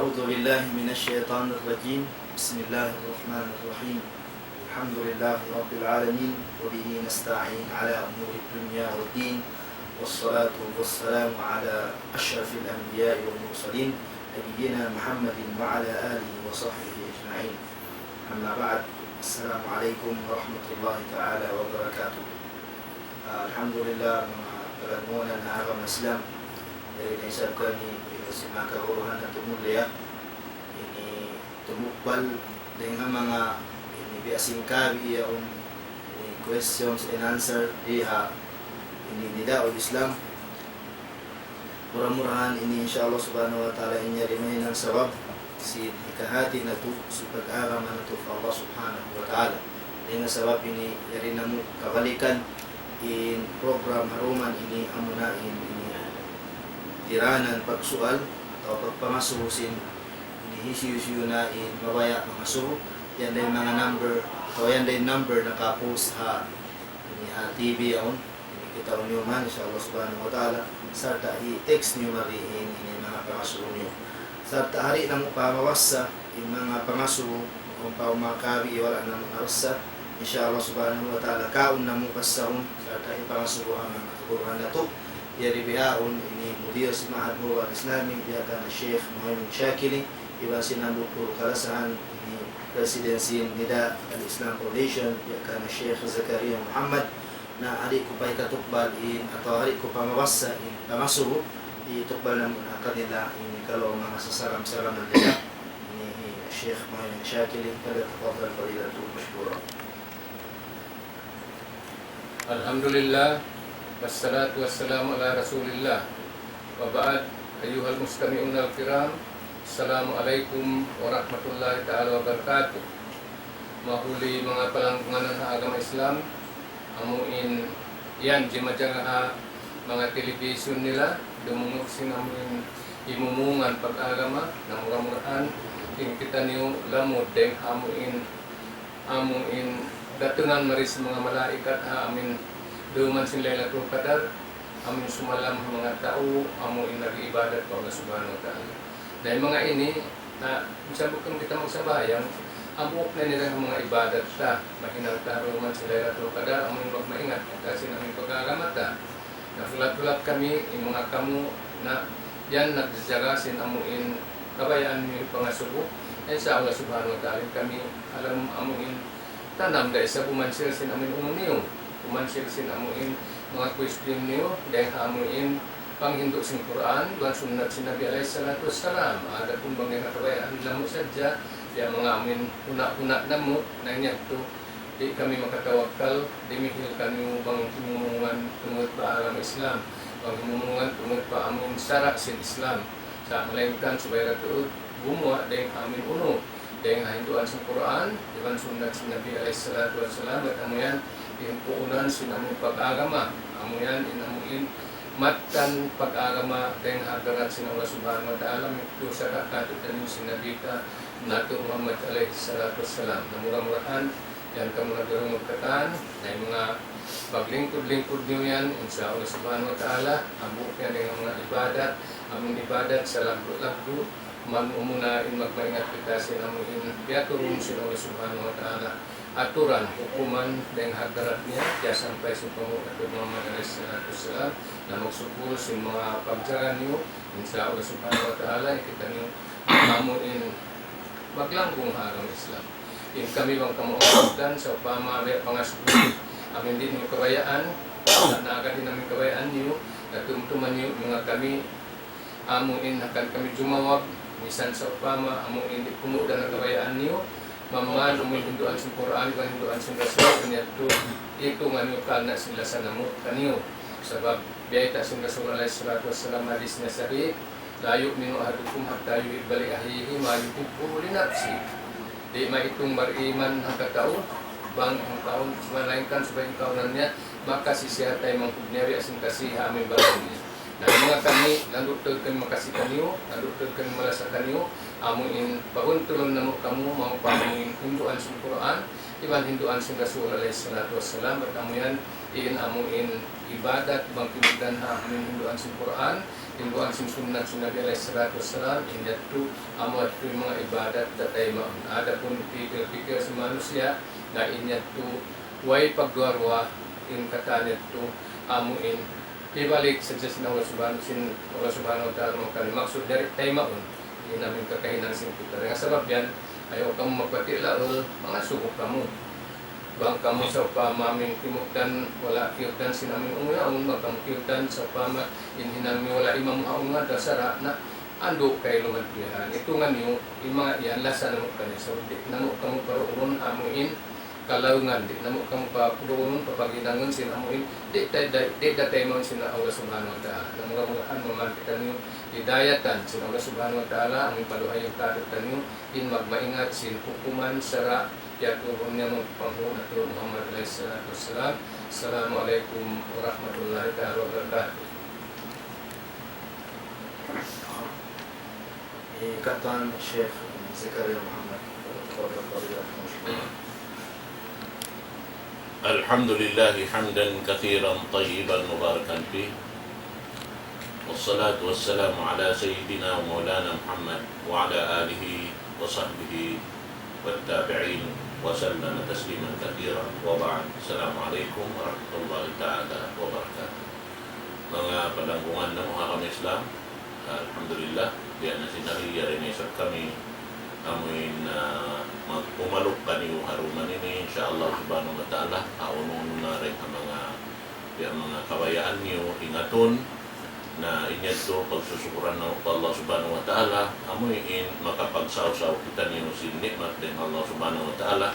أعوذ بالله من الشيطان الرجيم. بسم الله الرحمن الرحيم. الحمد لله رب العالمين وبه نستعين على أمور الدنيا والدين، والصلاة والسلام على أشرف الأنبياء والمرسلين نبينا محمد وعلى آله وصحبه أجمعين. أما بعد، السلام عليكم ورحمة الله تعالى وبركاته. الحمد لله mga kalamunan na agam Islam. Dari naisab kami si makahuruhan na tumulya ini tumukbal dengan mga ini biasing kabi yaong ini questions and answer diha ini nida o Islam. Murah-murahan ini insyaallah subhanahu wa ta'ala inya rimay ng sawab si ikahati na to si pag-aram na to Allah subhanahu wa ta'ala. Dengan sawab ini yari na mo kabalikan in program haruman ini amunain ini tiranan pagsual atau pagpamasusin inihisyu-hisyu na in mabaya mamasu yan din mga number atau yan din number nakapost ha ini ha TV on ini kita unyo man insyaallah subhanahu wa ta'ala sarta i-text nyo marihin ini mga pamasu nyo sarta hari na mo pamawasa in mga pamasu kung pa umakabi wala na mga arsa insyaallah subhanahu wa ta'ala kaun na mo pasahon sarta ipamasu ang mga tukuruhan na to yari bihaon ini mudir si Mahad Murwah Islami dia kan Syekh Muhammad Syakili iba sinambut pur kalasahan ini presidensi Nida Al-Islam Foundation dia kan Syekh Zakaria Muhammad na adik ko pa ikatukbal in atau adik ko pa mawasa in pamasuho itukbal na kanila ini kalau mga sasaram-saram ng nila ini Syekh Muhammad Syakili pada tafadhal fadilatul mashkura. Alhamdulillah wassalatu wassalamu ala rasulillah wa ba'd. Ayyuhal mustami'un al-kiram, assalamualaikum warahmatullahi ta'ala wabarakatuh. Mahuli mga palangkungan ng agama Islam amuin yan jimajaga mga television nila dumungok sinamuin imumungan pag-agama na murah-murahan in kita niyo lamod deng amuin datungan maris mga malaikat amin duman sin Lailatul Qadar amin sumalam mga tao amuin nag-ibadat pa Allah subhanahu wa ta'ala. Dahil mga ini na misabukang kita magsabayang amok na nila mga ibadat ta mahinang taro man sin Lailatul Qadar amin magmaingat kasi namin pag-agamat ta nafulat-fulat kami yung mga kamu na yan nagsagasin amuin kabayaan niyo pangasubo ay sa Allah subhanahu wa ta'ala kami alam amuin tanam dahil sa bumansil sin amin umuniyo umansil sin amuin mga question niyo dahil amuin panghindo sin Quran dan sunnat sin Nabi alaihi salatu wassalam ada pun bangay nakabayaan namo sadya ya mga amin una-una namo na niya to di kami makatawakal di mihil kami bang himumungan tungod pa alam Islam bang himumungan tungod pa amin syarat sin Islam sa melainkan supaya tuod gumawa dahil amin uno dahil hinduan sa Quran diban sunnat sin Nabi alaihi salatu wassalam at amuyan puunan sinamong pag-agama amuyan inamuin matan pag-agama dahil hagarat sin Allah subhanahu wa ta'ala ito sa kakatut na sinabita nato Muhammad alaihi salatu wassalam na murah-murahan yan kamo nagarong magkatan na yung mga paglingkod-lingkod nyo yan insya Allah subhanahu wa ta'ala ambuk yan yung mga ibadat aming ibadat sa lagdo-lagdo manuunain magmaingat kita sinamuin piaturun sin Allah subhanahu wa ta'ala aturan hukuman dengan hadarat niya kaya sampai sa Panginoon Muhammad alaihi salatu wassalam na magsukul sa mga pagjaran niyo insya Allah subhanahu wa ta'ala kita niyo mamuin maglanggong harang Islam in kami bang kamuotan sa pamamaya pangasukul amin din yung kabayaan na agad din namin kabayaan niyo na tumtuman niyo mga kami amuin akan kami jumawab misan sa upama amuin kumuda na kabayaan niyo mamaman umil hinduan sin Quran kan hinduan sin Rasul kanya itu nganyo kana sila sa namo kaniyo sabab biya ta sin Rasul alaihi salatu wassalam hadis na sahih la yu'minu ahadukum hatta yuhibba li akhihi ma yuhibbu li nafsi di maitong beriman ang katao bang ang taon melainkan sebagai kaunannya maka sisiya tay mangkubnyari asin kasih amin barangnya nah mga kami nandutod kami makasih kaniyo nandutod kami malasa kaniyo amuin paguntulon namo kamu mau pamuin hinduan sin Quran iban hinduan sin Rasul alaihi salatu wassalam at amuyan iin amuin ibadat bang kimudan ha amuin hinduan sin Quran timbuan sin sunnah Nabi alaihi salatu wassalam ingat tu amat tu mga ibadat tatay maun. Ada pun pikir-pikir sa manusia na ingat tu way pagwarwa in katanit tu amuin ibalik sa Diyos na Allah subhanahu wa ta'ala makan maksud dari tay maun. Hindi namin kakahinan sin kita. Ang sabab yan, ayaw kamu magpatilaol, mga subok kamu. Bang kamu sa pamaming timutan, wala kiutan sinaming ungaon, magkamkiutan sa pama, inhinami wala imam unga, dasara na ando kay lumadpihan. Ito nga niyo, yung mga yan, lasa na mo kanil. So, di na mo kamu paruon, amuin, kalaungan, di na mo kamu paruon, papaginangon, sinamuin, di datay mo sina Allah subhanahu wa ta'ala. Namugamugaan mamantikan niyo, hidayatan sin Allah subhanahu wa ta'ala, ang ipaluhay yung kadatan niyo, in magmaingat sin hukuman, sara, yatubun niya mong panghuna to Muhammad alaihi salatu wassalam. Assalamualaikum warahmatullahi wabarakatuh. Katan Syekh Zakaria Muhammad. Alhamdulillah hamdan kathiran tayyiban mubarakan fih. Wassalatu wassalamu ala sayyidina wa maulana Muhammad wa ala alihi wa sahbihi والتابعين وسلم تسليما كثيرا وبعد. السلام عليكم ورحمة الله تعالى وبركاته. Mga palanggungan ng mga kami Islam, alhamdulillah, diyan na sinariya rin isang kami amuin magpumalok kaniyo haruman ini insyaallah subhanahu wa ta'ala. Kauno na rin ang mga kabayaan niyo ingaton na inyato pagsusukuran ng Allah subhanahu wa ta'ala amuin makapagsaw-saw kita niyo sin nikmat din Allah subhanahu wa ta'ala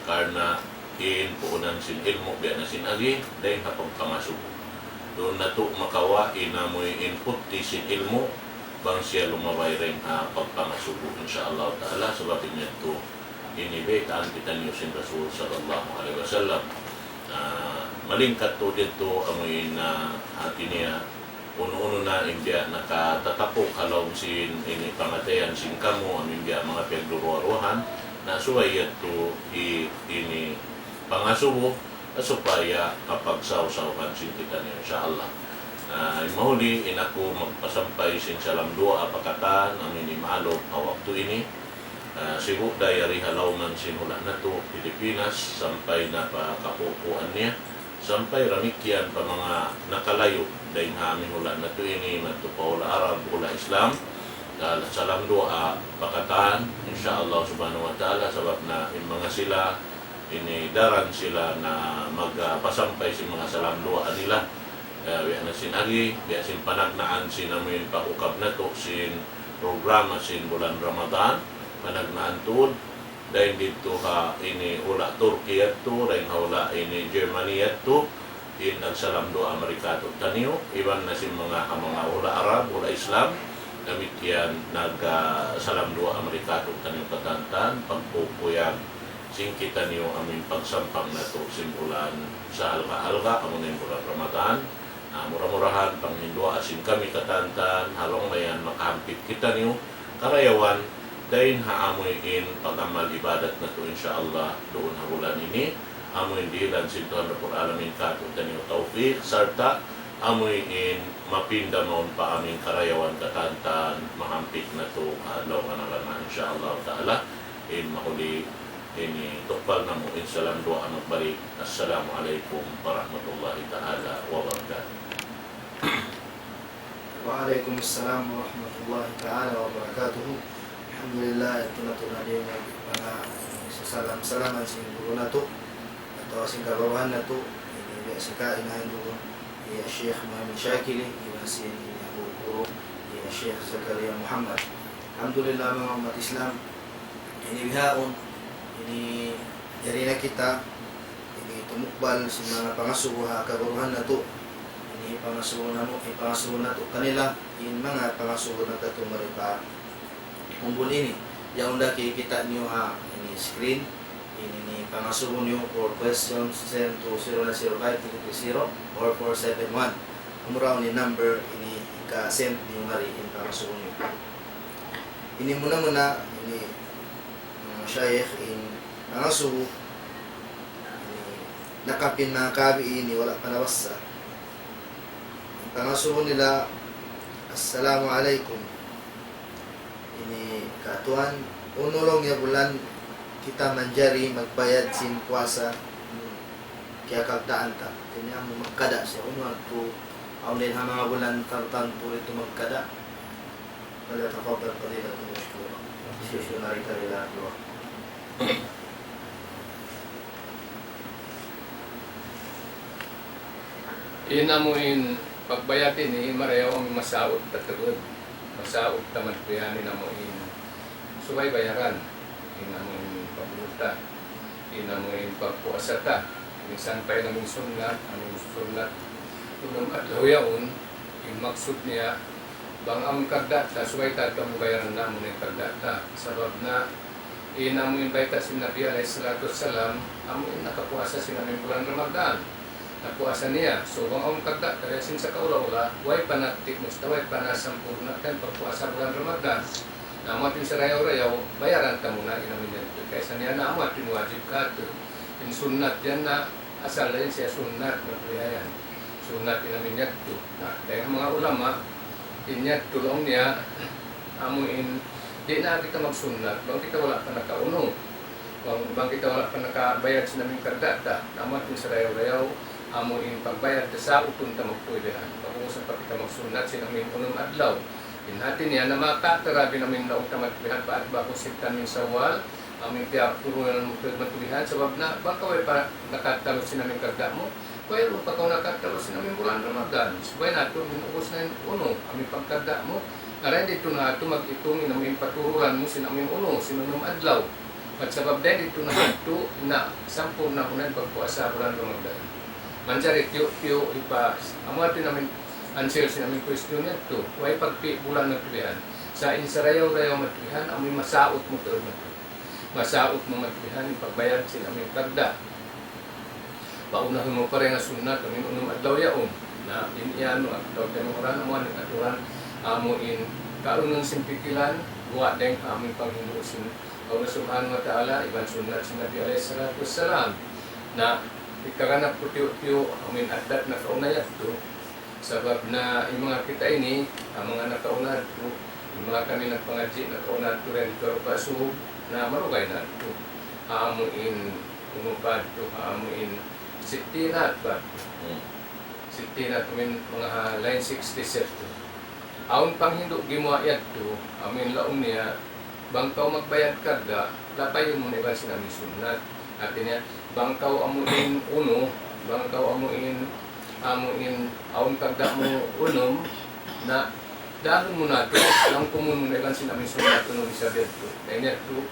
karena in puunan sin ilmu biya na sin agi dahil kapag pangasuko doon na to makawain amuin puti sin ilmu bang siya lumabay rin pagpangasuko insyaallah ta'ala sebab inyato inibetaan kita niyo sin Rasul sallallahu alaihi wasallam malingkat to dito amuin hati niya uno-uno na India nakatatapok halong sin ini pangatayan sin kamu ang India mga pagduruaruhan na suwayat to ini pangasubo supaya kapag saw-sawan sin kita niya insyaallah. Mahuli inako magpasampay sin salam dua apakatan amin imalog waktu ini sibuk dayari halaw man sin hula na to Pilipinas sampai na pa kapupuan niya sampai ramikyan pa mga nakalayo dahil amin hula na to ini matupawala Arab hula Islam salam doa pakatan insyaallah subhanahu wa ta'ala sabab na yung mga sila ini daran sila na magpasampay si mga salam doa nila biya na sinagi biya sin panagnaan sin amin pakukab na to sin programa sin bulan Ramadan panagnaan tuod dahil dito ini hula Turkey to dahil hula ini Germany to in nagsalam doa Amerika to taniyo iban na si mga hula Arab hula Islam demikian nagsalam doa Amerika to taniyo patantan pagpupuyag sing kita niyo amin pagsampang na to simbulan sa alga-alga amunin bulan Ramadan murah-murahan panghindoa asin kami katantan halong mayan makahampit kita niyo karayawan dahil haamuin pag-amal ibadat na to insyaallah doon ha bulan ini amuin dilan sin Tuhan Rabbul Alamin katutan niyo taufiq serta amuin mapinda maun pa amin karayawan katantan mahampit na to adlaw nga nalang insyaallah ta'ala in mahuli ini tukpal na mo insalam doa magbalik. Assalamualaikum warahmatullahi ta'ala wabarakatuh. Waalaikumsalam warahmatullahi ta'ala wabarakatuh. Alhamdulillah ito na ito na din mga salam-salaman sa guru na ito atau sa kabawahan na ito sa kainahan doon Sheikh Muhammad Shakili si Abu Guru Sheikh Zakaria Muhammad. Alhamdulillah mga umat Islam ini bihaon ini dari na kita ini tumukbal sa mga pangasuha kabawahan na ito ini pangasuha na ito kanila in mga pangasuha na ito maripa kumpul ini yang undah kita niyo ini screen ini pangasuhon niyo for questions send to 0905-220 or 471 umuraw ni number ini ka-send niyo mari in pangasuhon niyo ini muna ini syekh in pangasuh ini nakapin na kabi ini wala panawasa pangasuhon nila Assalamualaikum. Ini katuan unulong ya bulan kita manjari magbayad sin puasa kaya kagdaan ta. Kanya magkada siya. Uno Aulin ha mga bulan tartanto ito magkada. Wala tafadhal fadilatul mashkur. Siyunari ka nila dua. Inamuin pagbayatin ni Mareho ang masaot tatagod. Masaot tamadpiyanin namuin subay bayaran. Inamuin pagbuta. Inamuin pagpuasa ta. Minsan pa yung aming sunat. Unang adlaw yaon, maksud niya, bang ang kagdata, subay ta bayaran namun yung kagdata. Sabab na inamuin baita si Nabi alayhi salatu wassalam, amuin nakapuasa sinaming bulan Ramadan. Napuasa niya. So, bang ang kagda, kaya sinsa kaula-ula, way panatik musta, way panasampurna kan pagpuasa bulan Ramadan. Na amat yung sarayaw-rayaw, bayaran ka muna, inamin yan. Kaysa niya na amat yung wajib ka ito. Yung sunat yan na, asal na yun siya sunat, magpayayan. Sunat inamin yan ito. Dahil ang mga ulama, inyat tulong niya, amuin, di na kita magsunat, bang kita wala pa nakauno. Bang kita wala pa nakabayad sa naming kagdata, na amat yung sarayaw-rayaw, amuin pagbayad sa upon ta magpuidahan. Pag-uusap pa kita magsunat sinamin unong adlaw. Natin yan na makatarabi namin na magtubihan pa at bako sinta min sawal. Amin kaya puro na magtubihan. Sabab na baka way pa nakatalo sinamin kagda mo. Kaya pa kung nakatalo sinamin bulan Ramadan. Sabay nato minukos na yung uno. Amin pagkagda mo. Aray dito na ito mag-itong inamin patururan mo sinamin uno. Sinunong adlaw. At sabab dahil dito na ito na 10 na unang pagpuasa bulan Ramadan. Manjari tiyo ipas. Amo atin namin answer sa namin question nito. Way pagpi bulan nagtubihan. Sa insarayaw-rayaw matubihan, amoy masaot mo to. Masaot mo matubihan pagbayad sin amin kagda. Paunahin mo pa rin nga sunat amin unong adlaw yaon. Na iniano at daw tenuran mo ang aturan amuin kaunong simpikilan buwa deng amin panghinusin. Allah subhanahu wa ta'ala iban sunat si Nabi alayhi salatu wassalam na ikaganap ko tiyo amin adat na kaunayat to sabab na yung mga kita ini ang mga nakaunad to yung mga kami nagpangadji na kaunad to rin ito pasub na marugay na to aamuin umupad to aamuin sitinat ba sitinat amin mga line 60 to aun pang hindok gimuayat to amin laong niya bangkaw magbayad karga lapay mo na iba sinami sunat artinya bangkaw amuin uno, bangkaw amuin aun kagda mo unom na dahon mo nato lang kumun mo na iban sinamin sunat uno ni sabihat to. Kaya niya to,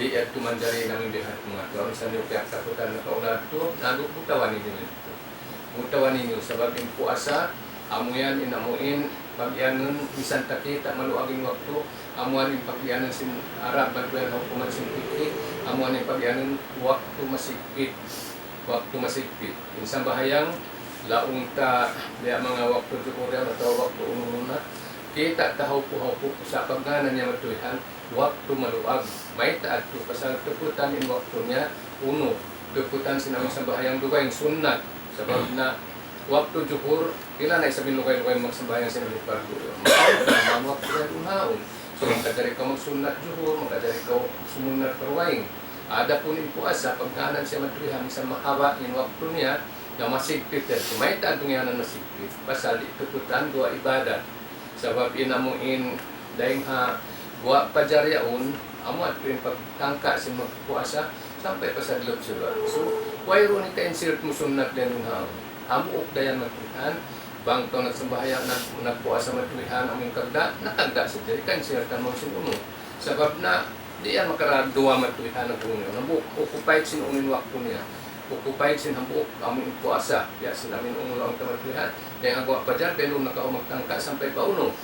di at tumandari namin bihat mga to. Ang sanyo kaya kaputan na kaunad to, butawan ninyo ito. Butawan ninyo sabab yung puasa, amuyan inamuin, pagyanon, bisan takita, maluaging waktu, amuan yung pagyanon sin Arab, bagyan hukuman sin piti, amuan yung pagyanon waktu masigpit. Waktu masigpit. Isang bahayang, laong ta, biya mga waktu dukuryan atau waktu umuna, kita tahaw-puhaw-pu sa pagganan niya matuihan, waktu maluag. May taat to, pasal tuputan in waktu niya, uno, tuputan sinaming sa bahayang dugay, sunnat, sabab na waktu juhur, pila na isabing lukay-lukay magsambayan sa namin pargulo. Mga waktu na unaon. So, magkadari ka magsunat juhur, magkadari ka sumunat perwaing. Ada pun yung puasa, pagkanan siya matulihan, sa mahaba yung waktu niya, na masigpit. May taatong yan na masigpit. Pasal itututan, gawa ibadat. Sabab inamuin, dahil ha, gawa pajaryaon, amo at yung pagtangka sa magpuasa, sampai pa sa dilog sila. So, why ron ika-insert mo sunat din yung haon? Amuok dayan matulihan, bangto nagsambahaya nagpuasa matulihan aming kagda, nakagda sa diri kan sirtan mo sinuno. Sabab na di yan makaragawa matulihan ng puno. Nabuk, ukupay sinunin waktu niya. Ukupay sinambuk aming puasa. Kaya sinamin umulang tamatulihan. Dahil agawa pa dyan, dahil nakaumagtangka sampai pa uno.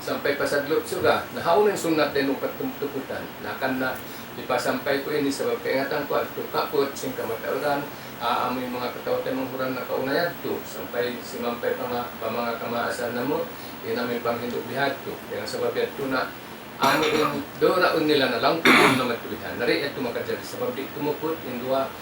Sampai pa sa dilot suga. Nahaunin sunat dahil patumutuputan. Nakan na ipasampay ko ini sabab kaingatan ko at kaput, sing kamatauran, amoy mga katawatan ng huran na kaunayad to sampai simampay pa mga kamaasan na mo inamin pang hindok bihat to kaya sabab to na amoy doon nila na lang kung na matulihan nari at tumakadjari sabab di tumupot indua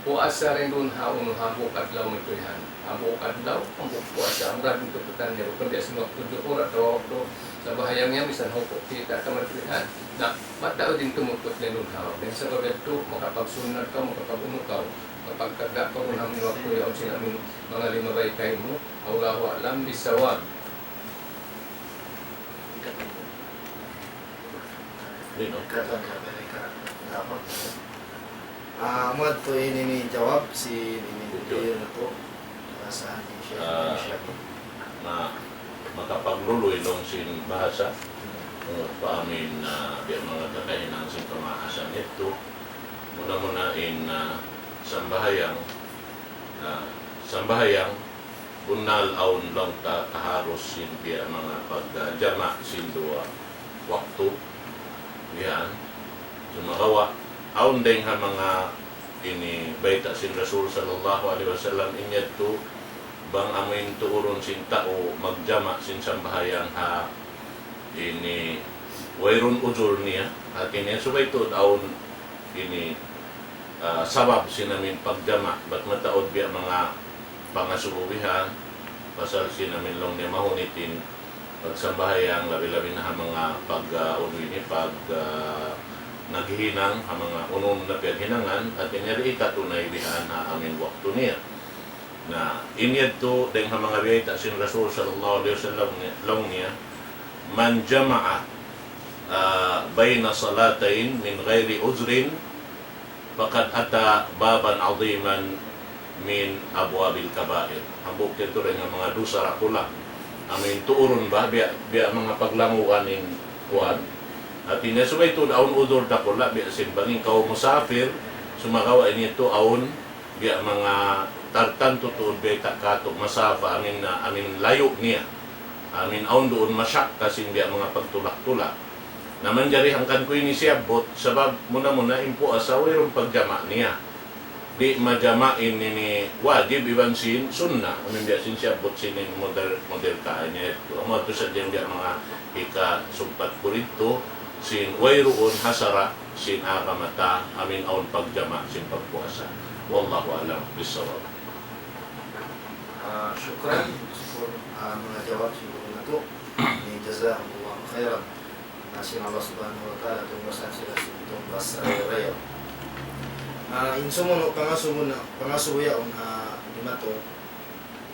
puasa rin doon haon hambok adlaw mituhan. Hambok adlaw, hambok puasa. Ang radong tututan niya. Kung di asin waktu oras atau waktu sa bahayang niya, misan hukok kita ka mituhan. Na matao din tumukot niya doon haon. Dan sa bagay ito, makapagsunod ka, makapaguno ka. Kapag kada ka kung namin waktu yaon sinamin mga limabay kayo mo, Allahu a'lam bisawab. Dino. Ahmad to ini jawab si ini video na to sa siya. Na makapagluloy long sin bahasa paamin na mga kakainang sin pamaasan ito muna in sambahayang unal aun lang kaharos sin biya mga pagjama sin dua waktu yan sumagawa aun ding ha mga ini baita sin Rasul sallallahu alaihi wasallam inyad to bang amin tuuron sin tao magjama sin sambahayang ha ini wairun ujur niya at ini subay to aun ini sabab sinamin pagjama bat mataod biya mga pangasubuhihan pasal sinamin long niya mahunitin pagsambahayang labi-labi na mga pag-unwini naghihinang ang mga unong na paghinangan at inyari ikatunay bihan na amin waktu niya na inyad to deng ha mga biyayta sin Rasul sallallahu alaihi wasallam long niya man jama'a bayna salatain min ghairi uzrin faqad ata baban aziman min abwabil kabair hambuk dito rin ang mga dusa rakula amin tuuron ba biya mga paglanguan in kuan at inasubay ito aun udor dakula biya simbangin kao musafir sumagawa nito aun biya mga tartan tutud biya takato masafa amin layo niya amin aun doon masyak kasi biya mga pagtulak-tulak naman jari hangkan ko ini siyabot sabab muna impo asawa yung pagjama niya di majamain ini wajib iban sin sunnah amin biya sin siyabot sinin model kaan niya ito amo ito sa dyan biya mga ika sumpat ko rito sin wayruun hasara sin akamata amin aun pagjama sin pagpuasa wallahu alam bisawab. Syukran mga jawab siguro na to ni jazakumullah khairan nasin Allah subhanahu wa ta'ala tunggusan sila itong basa raya insumo pangasuyaon lima to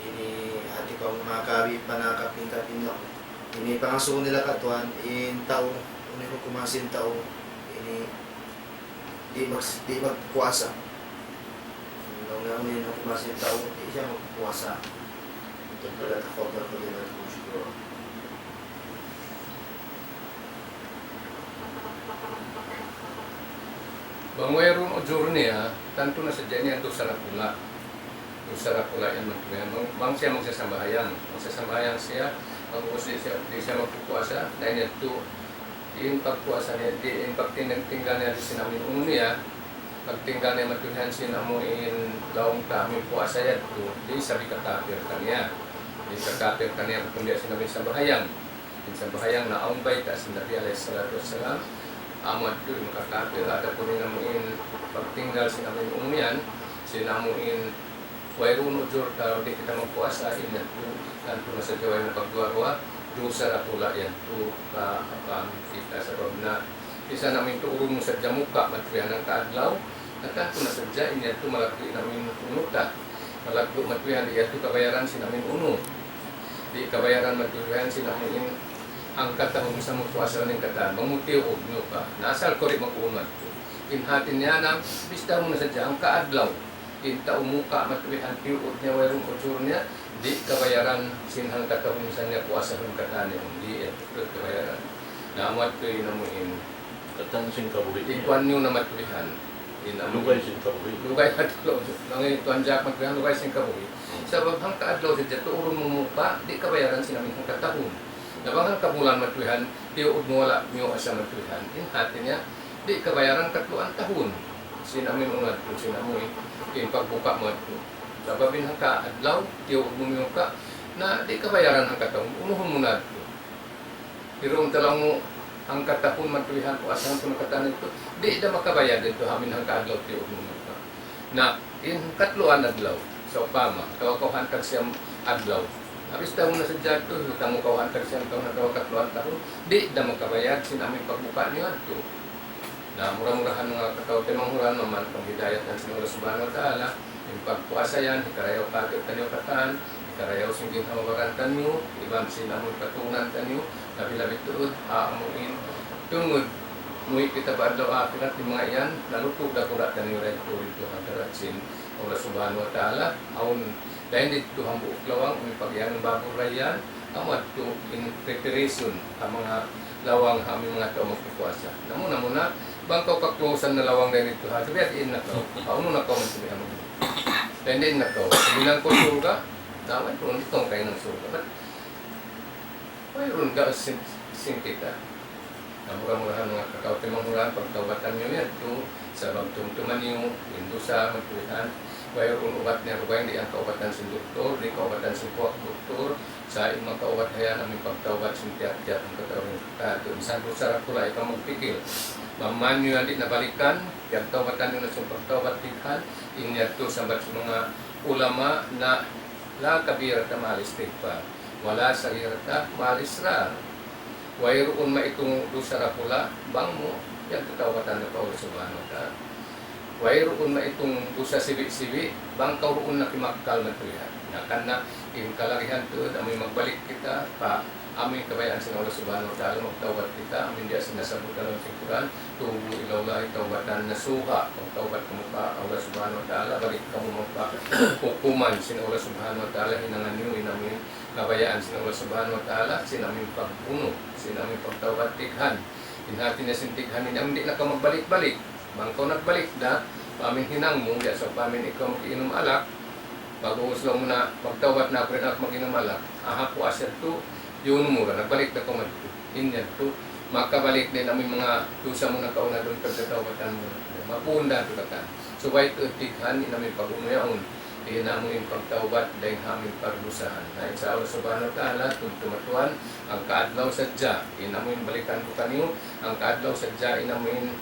ini hati kau makabi panakapin-kapin nyo ini pangasuo nila katuan in tao ini ko kumasin tao ini di magpuasa nung namin ako kumasin tao di siya magpuasa ito pala takot ko din at siguro. Bangwayron o niya, tanto na sadya niya doon sa rakula. Doon sa rakula yan magtuyan. Bang siya magsasambahayan siya, mag-uusli siya, di siya magpupuasa, dahil niya ito, yung pagpuasa niya, yung pagtinggal niya sinamin niya, pagtinggal niya matuhan sinamuin laong kami puasa yan ito, di sabi kakapir ka niya. Di kakapir ka niya, kung di sinamin sambahayan. Yung sambahayan na aumbay, tas Nabi alayhi salatu wassalam, amad ko yung makakapil at ako rin namuin pagtinggal sinamin umiyan sinamuin wairun ujur kalau di kita magpuasa yan to tanto na sa jaway ng pagduarwa doon sa rakula yan to kita sa bab na isa namin tuurong sa jamuka matuyan ng kaadlaw at tanto na sa dyan yan to malagdi namin unuta malagdo matuyan di yan to kabayaran sinamin uno di kabayaran matuyan sinamin ang katahong sa magpuasa ng kataan, mamutiyo o nyo ka, naasal ko rin mag-unad ko. Inhatin niya na, bista mo na sa dyan, kaadlaw. Inta umuka, matulihan, tiyo niya, wairong kutsuro niya, di kabayaran sinhang katahong sa niya puasa ng kataan niya, hindi kabayaran. Naamad ko yun namuin. Katang sin kabuhi. Ikuan nyo na matulihan. Lugay sin kabuhi. Lugay katulaw. Nangin ituan jak matulihan, lugay sin kabuhi. Sabab hang kaadlaw sa dyan, tuurong mumuka, di kabayaran sinaming hang katahong. Nabang kabulan matuhan, tiyood mo wala niyo asa matuhan. Inhati niya, di kabayaran 3 tahun. Sinamin unad ko, sinamoy, yung pagbuka mo ito. Sababin hang kaadlaw, tiyood mo yung ka, na di kabayaran hang katahun, unuhon mo na ito. Pero ang talang mo, ang katahun matuhan ko, asahan ko ng katahan ito, di na makabayad ito, hamin hang kaadlaw, tiyood mo yung ka. na in katluan adlaw sa upama kawakawan kag siyang adlaw abis daw na sa jadto tamo kawan kag siyang taon na katluan taon di da makabayad sin aming pagbuka niyo adto na murah-murahan mga katao timanghuran naman pang hidayat ng Sinula Subhanahu wa Ta'ala yung pagpuasa yan hikarayaw kagad kanyo katan hikarayaw singging hamabaran kanyo ibang sinamon katunan kanyo labi-labi tuod aamuin tungod muy kita ba daw akirat yung mga yan nalutog na kurat kanyo rin tuwid to hanggarat sin Allah Subhanahu wa Ta'ala aun dahil dito ang buok lawang may pagyan ng bagong rayan amad to in preparation ang mga lawang aming mga tao magpupuasa namuna bangkaw kaklosan na lawang dahil dito ha sabi at in na to pauno na ko man sabi mo dahil din na to bilang ko surga dawan kung itong kayo ng surga but mayroon ka kita na mura-murahan mga kakao timanghuran pagtawatan nyo yan ito sa magtumtuman nyo indo sa magpulihan mayroon ubat niya rubay hindi ang kaubatan sa doktor hindi kaubatan sa kuwak doktor sa imang kaubat hayan aming pagtawbat sa tiyat-tiyat ang katawin kato isang sarap kulay ka magpikil maman nyo yan di nabalikan yung tawbatan nyo na sa pagtawbat tikhan inyat to sa mga ulama na la kabirata maalis pa wala sa hirata maalis ra wayroon maitong dusara pula bang mo yan tatawatan na Paulo Subhanahu wa Ta'ala wayroon maitong dusa sibi-sibi bang kauroon na kimakal na tuyan na kana yung kalarihan tuod amoy magbalik kita pa amoy kabayaan sa Allah Subhanahu wa Ta'ala magtawbat kita amin diya sinasabot dalam singkuran tubo ilawlay tawbatan na suha kung tawbat mo pa Allah Subhanahu wa Ta'ala balik ka mo pa hukuman sin Allah Subhanahu wa Ta'ala hinangan nyo inamin kabayaan sin Allah Subhanahu wa Ta'ala sinamin pagpuno sinamin pagtawbat tikhan inhati na sintikhan amin di na ka magbalik-balik bangkaw nagbalik na pamin hinang mo diya sa pamin ikaw mag-inom alak pag-uus lang mo na magtawbat na ako rin ako mag-inom alak aha po asya to yun mo na nagbalik na ko inyan to makabalik din aming mga dusa mo na kauna doon pagkatawbatan mo mapunda to ka so why to tikhan namin pag-umayaon iyan na mo yung pagtawbat dahil aming pagdusahan na sa Allah Subhanahu wa Ta'ala tumatuan ang kaadlaw sadya iyan na mo yung balikan ko kanyo ang kaadlaw sadya iyan na mo yung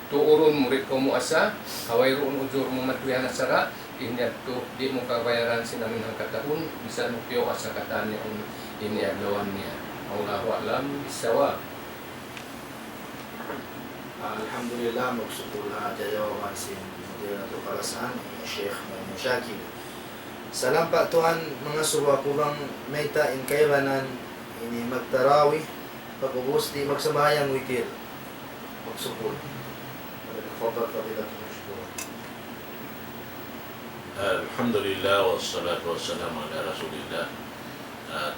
tuuron murid ko mo asa kaway roon ujur mo matuyan na sara inyat to di mo kabayaran sinamin ang katahon bisan mo piyo asa katan niya ang iniaglawan niya Allahu a'lam bisawab. Alhamdulillah magsutula jayawan sin model na to para saan Sheikh Maimun Shakir salampa tuhan mga suwa kubang may tain kaybanan ini magtarawi pagubos di magsabayang witir magsupul تفضل فضيلة المشكور. Alhamdulillah wassalatu wassalamu ala Rasulillah.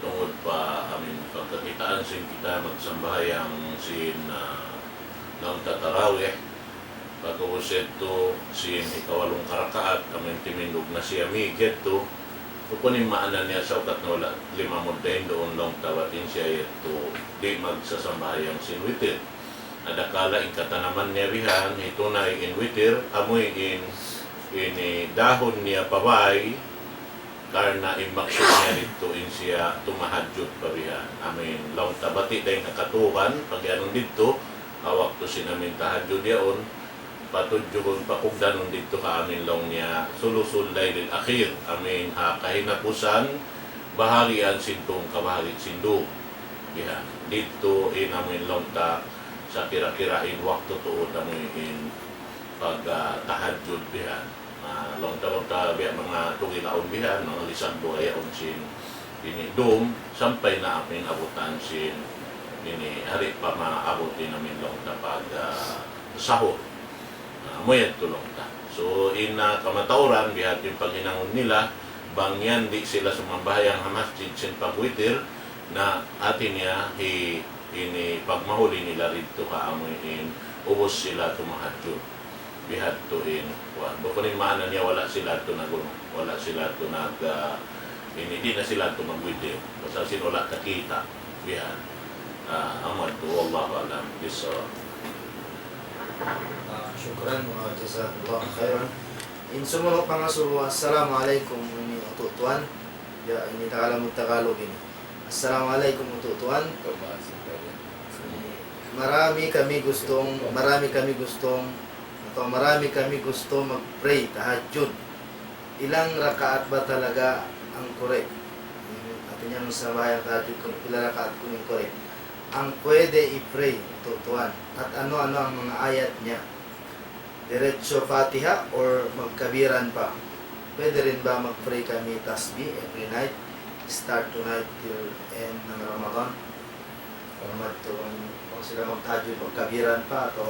Tungod pa aming pagkakitaan sin kita magsambayang sin naong tatarawih pag-uused to sin ikawalong karakaat aming timindog na siya migit to kukunin maanan niya sa ukat na wala 5 mundahin doon long tawatin siya ito di magsasambayang sin witir adakala in katanaman niya rihan ito na in witir amoy in dahon niya pabay karna imaksyon niya dito in siya tumahadjud pa rihan amin long tabati dahil kakatuhan pag anong dito awak to sinamin tahadjud yaon patudjugon pakugdanon dito ka amin long niya sulusul laylil akhir amin ha kahinapusan baharian sintong kabaharit sindu yeah. Dito in amin long ta sa kira-kirain waktu tuod amin in pag tahadjud bihan long ta biya mga tugilaon bihan mga lisang buhayaon sin ini dom sampay na amin abutan sin ini hari pa maabutin namin long ta pag sahur moyad tulong ta so ina kamatauran bihat yung paghinangon nila bangyan di sila sumambahayang hamasjid sin pagwitir na atin niya ini pagmahuli nila rito kaamuin ubos sila tumahadjud bihat to in bukunin maanan niya wala sila to wala sila to ini di na sila to magwitir basta sinula kakita bihat amad to wallahu alam bisawab. Syukran wa jazakallahu khairan. In sumunod pa nga suruwa, assalamualaikum ini untuk tuan. Ya ini Tagalog ini. Assalamualaikum untuk tuan. Marami kami gustong atau marami kami gusto mag-pray, tahajjud. Ilang rakaat ba talaga ang correct? Atin yung sa bahayang tahajjud kung ilang rakaat kung yung correct. Ang pwede i-pray, tutuan. At ano-ano ang mga ayat niya. Diretso Fatiha or magkabiran pa. Pwede rin ba mag-pray kami tasbih every night? Start tonight till end ng Ramadan? Kung sila magtajud, magkabiran pa, atau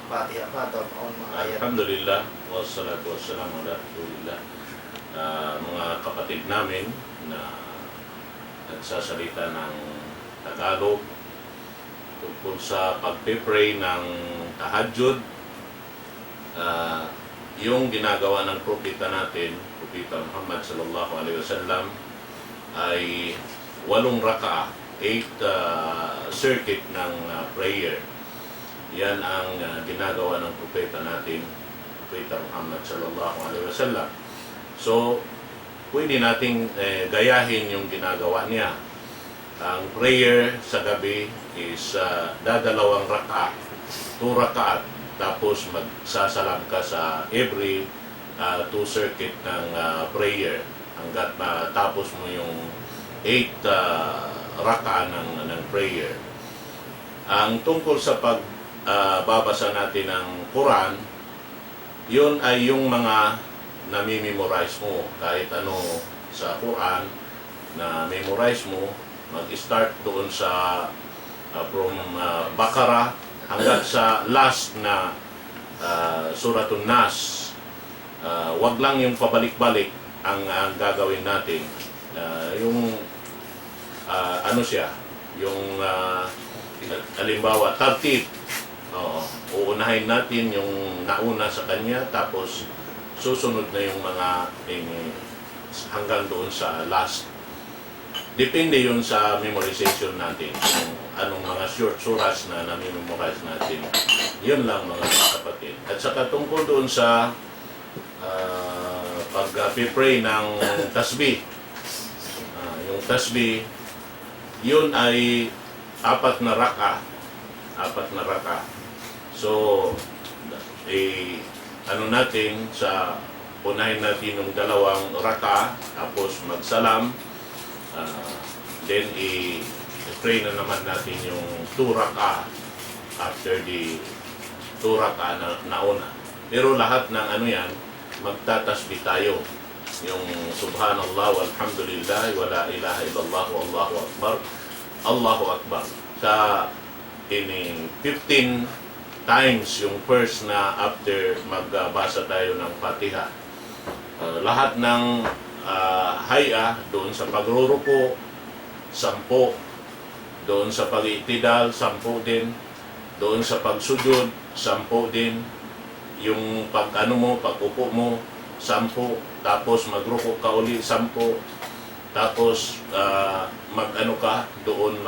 Fatiha pa, atau mga ayat. Alhamdulillah, wassalatu wassalamu ala rasulillah. Mga kapatid namin na nagsasalita ng Tagalog tungkol sa pagpipray ng tahajjud, yung ginagawa ng propeta natin, Propeta Muhammad sallallahu alaihi wasallam, ay 8 rakaah, 8 circuit ng prayer. Yan ang ginagawa ng propeta natin, Propeta Muhammad sallallahu alaihi wasallam. So, pwede nating gayahin yung ginagawa niya. Ang prayer sa gabi is dadalawang rakaat, 2 rakaat, tapos magsasalam ka sa every 2 circuit ng prayer hanggat matapos mo yung 8 rakaat ng prayer. Ang tungkol sa pagbabasa natin ng Quran, yun ay yung mga nami-memorize mo. Kahit ano sa Quran na memorize mo, mag-start doon sa from Baqarah hanggang sa last na Suratun Nas. Wag lang yung pabalik-balik ang gagawin natin. Yung ano siya, yung halimbawa, tartib. Uunahin natin yung nauna sa kanya, tapos susunod na yung mga hanggang doon sa last. Depende yun sa memorization natin, kung anong mga short suras na nami-memorize natin. Yun lang mga kapatid. At saka tungkol doon sa pag-pray ng tasbih. Yung tasbih, yun ay 4 na raka. 4 na raka. So, ano natin, sa unahin natin yung 2 raka, tapos magsalam, then i-pray na naman natin yung 2 raka after the 2 raka na nauna. Pero lahat ng ano yan, magtatasbih tayo. Yung subhanallah walhamdulillah wala ilaha illallah wallahu akbar, Allahu akbar. Sa 15 times yung first na after magbasa tayo ng Fatiha. Lahat ng haya doon sa pagruruko, 10. Doon sa pag-iitidal, 10 din. Doon sa pagsujud, 10 din. Yung pag-ano mo, pag-upo mo, 10. Tapos magruko ka uli, 10. Tapos mag-ano ka, doon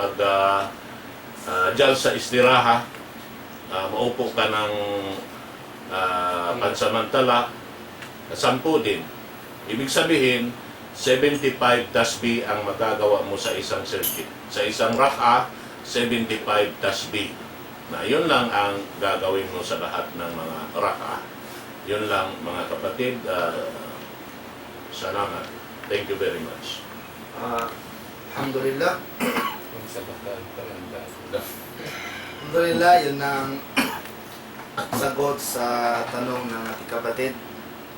jalsa istiraha. Maupo ka ng pansamantala, 10 din. Ibig sabihin, 75 tasbih ang magagawa mo sa isang circuit. Sa isang rak'a, 75 tasbih. Na yun lang ang gagawin mo sa lahat ng mga rak'a. Yun lang mga kapatid. Salamat. Thank you very much. Alhamdulillah. Sa bakal talanda. Alhamdulillah, yun ang sagot sa tanong ng ating kapatid.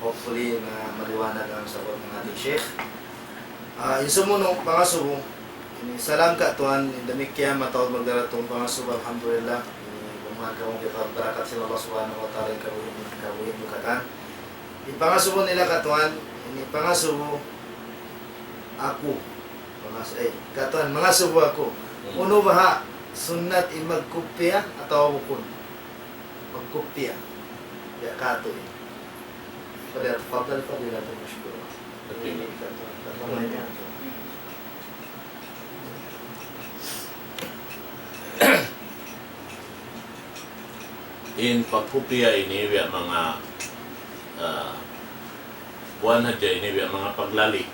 Hopefully na maliwanag ang sagot ng ating Sheikh. Yung sumunong pangasubo, salam ka tuan, indamikya matawag magdaratong pangasubo, alhamdulillah. Bumagawang barakat sila Allah subhanahu wa ta'ala kabuhin bukatan. Yung pangasubo nila katuan, yung pangasubo ako. Katuan, mga subo ako. Uno ba ha, sunnat magkupya atau bukun? Magkupya. Ya kato eh. Pada fadal fadilah tu masyhur. Ini kata namanya. In pagkupya ini biya mga buwan hadya ini biya mga paglalik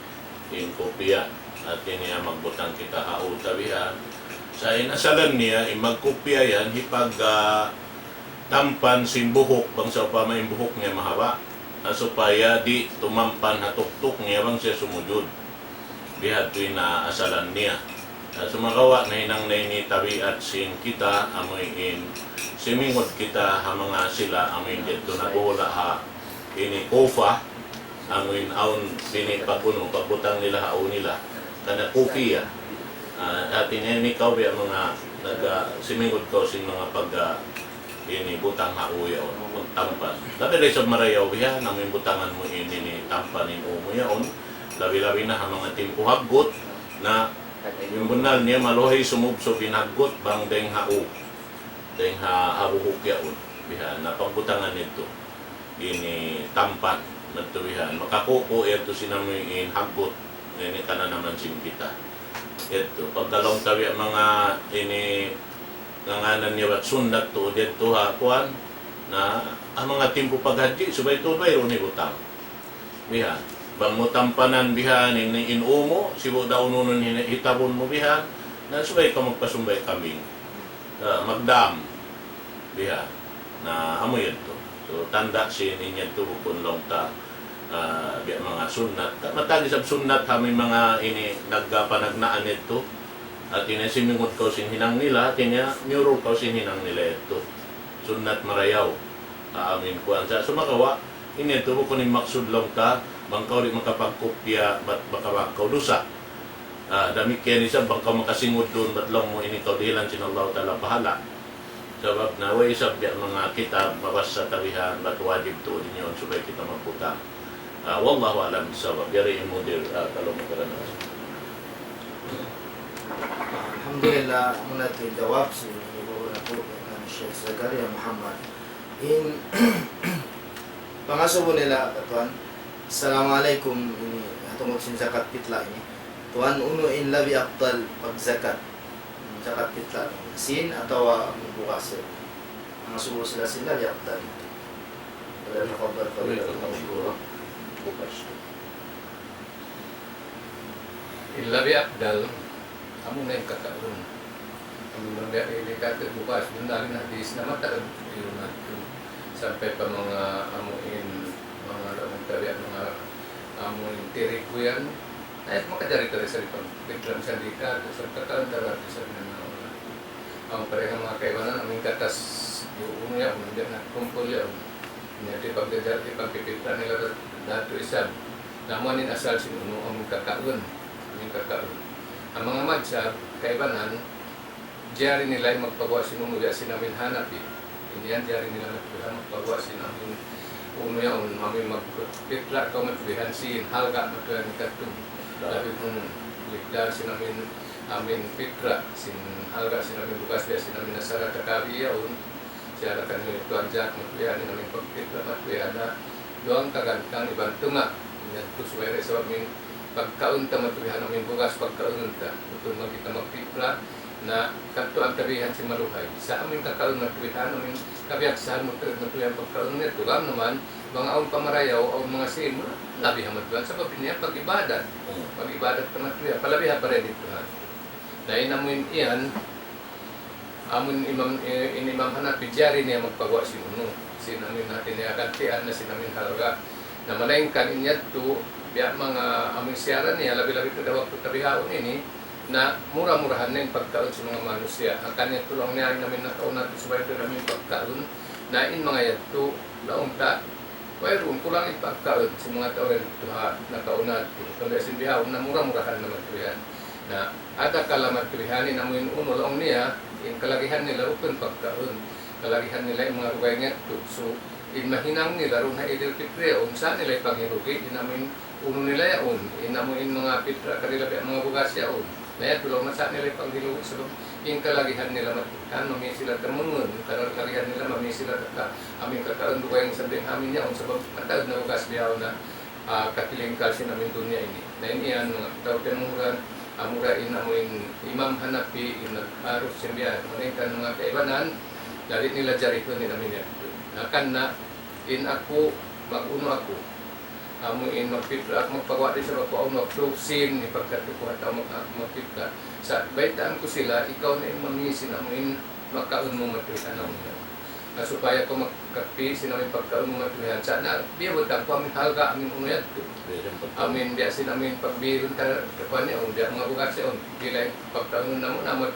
in kopya at ini magbutang kita hau tabihan sa inasalan niya magkopya yan hipag tampan simbuhok bang sa upama yung buhok niya mahaba supaya di tumampan hatuktok niya bang siya sumujud bihat tu'y naasalan niya. Sumagawa na inang ni tabiat sin kita amoy in simingod kita ha mga sila amoy dito na bola ha ini kofa amoy aun dini paguno pagbutang nila hao nila kana kukiya atin ni ikaw biya mga simingod ko sin mga pag ini butang hauya on tampan. Labi sa marayaw biya namin butangan mo ini ni tampanin mo yaon. Labi-labi na mga timpo hagot na yung bunal niya maluhay sumubso pinagot bang deng hau. Deng habuhuk yaon biya na pagbutangan nito. Ini tampan nito biya makakuko ito sinamuin hagot ini kana naman sim kita. Ito pagdalong tabi mga ini nanganan niya at sundat to dito hakuan na ang mga timpo paghaji subay tubay ro ni butang biha bang mo tampanan biha ni inumo sibo daw nunon hitabon mo biha na subay ka magpasumbay kaming magdam biha na amoy ito so tanda si ninyo to kun long ta biya mga sunnat matagi sab sunnat kami mga ini nagpanagnaan ito at sinimingod ko sin hinang nila, nyuro ko sin hinang nila ito. Sunnat marayaw. Amin ko ang sa sumakawa. Ini ito ko ni maksud lang ka, bangkaw rin makapagkopya, ba't baka bangkaw dusa. Dami kaya niya, bangkaw makasingod doon, ba't lang mo ini kaudilan sin Allah Ta'ala bahala. Sabab na, way sabya mga kitab, mabas sa tabihan, ba't wajib to din yun, subay kita magputa. Wallahu alam, sabab. Yari yung mudir, talong magkaranas. Alhamdulillah, muna ito jawab si Guru na po ng Sheikh Zakaria Muhammad. In pangasubo nila, Tuan, Assalamualaikum, ini tungkol sin zakat pitla ini. Tuan, uno in labi aktal pag zakat. Zakat pitla, sin atau bukas. Pangasubo sila sin labi aktal. Wala na kabar pa rin ang siguro. Bukas. Ilabi akdal amo na yung kakaroon. Ang mga ilikate bukas, bunalin na hadis na matagal yun natin. Sampai pa mga amuin, mga lamang tabi at mga amuin tirik ko yan. Ay, makadari-tari sa lipang biglang sa likat, sa kakantara, sa mga ang parehang mga kaiwanan, aming katas yung uno yan, hindi na kumpul yan. Hindi pagdadati, pagpipita nila dato isab. Namuanin asal si uno, aming kakaroon. Ang mga madsab, kaibanan, diyari nila ay magpagawa sinunuya sinamin hanapi. Hindi yan diyari nila magpagawa sinamin unuya mamin magpitla ka matbihan sin halga matbihan katong labi kong likdar sinamin amin pitra sin halga sinamin bukas biya sinamin nasara kakabi yaon siya lakan yung tuanjak matbihan namin pagpitla matbihan na doang tagantang ibang tunga yan kuswere sa amin pagkaon ta matubihan namin bukas pagkaon ta betul kita magpitla na kanto ang tabihan si maluhay sa amin kakaon matubihan namin kabiaksahan matubihan pagkaon nito lang naman mga aon pamarayaw o mga sin labihan matubihan sa niya pag-ibadat ka matubihan palabihan pa rin dito ha dahil namin iyan amin imam hanapi jari niya magpagawa si uno sinamin natin niya kantian na sinamin halaga na malaingkan inyad to biya mga aming siyaran niya, labi-labi ko daw ako tabihaon ini, na mura-murahan na yung pagkaon sa mga manusia. Ang kanya tulong niya ay namin nakaon natin sa bayo namin pagkaon, na in mga yato, laong ta, mayroon kulang yung pagkaon sa mga tao ito ha, nakaon natin. Kaya sinbihaon na mura-murahan naman tuwihan. Na ada kalamat tuwihanin na mo yung uno laong niya, yung kalagihan nila upang pagkaon. Kalagihan nila yung mga rugay niya. So, in mahinang nila ron na idil pitri, unsa nila yung panghirugi, inamin uno nila yaon, inamuin mga pitra kanila mga bugas yaon. Naya tulong na sa nila pang hiluwi sa yung kalagihan nila matikan, mami sila tamungon, kalagihan nila mami sila aming kakaon duwa yung sabing amin yaon sa matag na bugas biyaw na katilingkal sinamin dunya ini. Na iyan mga tao tinungan, amurain amuin imam hanapi, nag-arot simbiyan, maningkan mga kaibanan, dari nila jarito nila minyan. Nakan na, in ako, mag-uno ako, amuin magpitla at magpagawa din sa magpagawa mag-sin ni pagkatukuha at magpitla sa baitaan ko sila ikaw na yung mamisin amuin magkaon mo matpita na mo supaya ko magkapi sinamin pagkaon mo matulihan sa na biya mo ko amin halga amin unuyat ko amin biya sinamin pagbiron ta kapan niya biya mga bukas siya bilay pagkaon na mo namot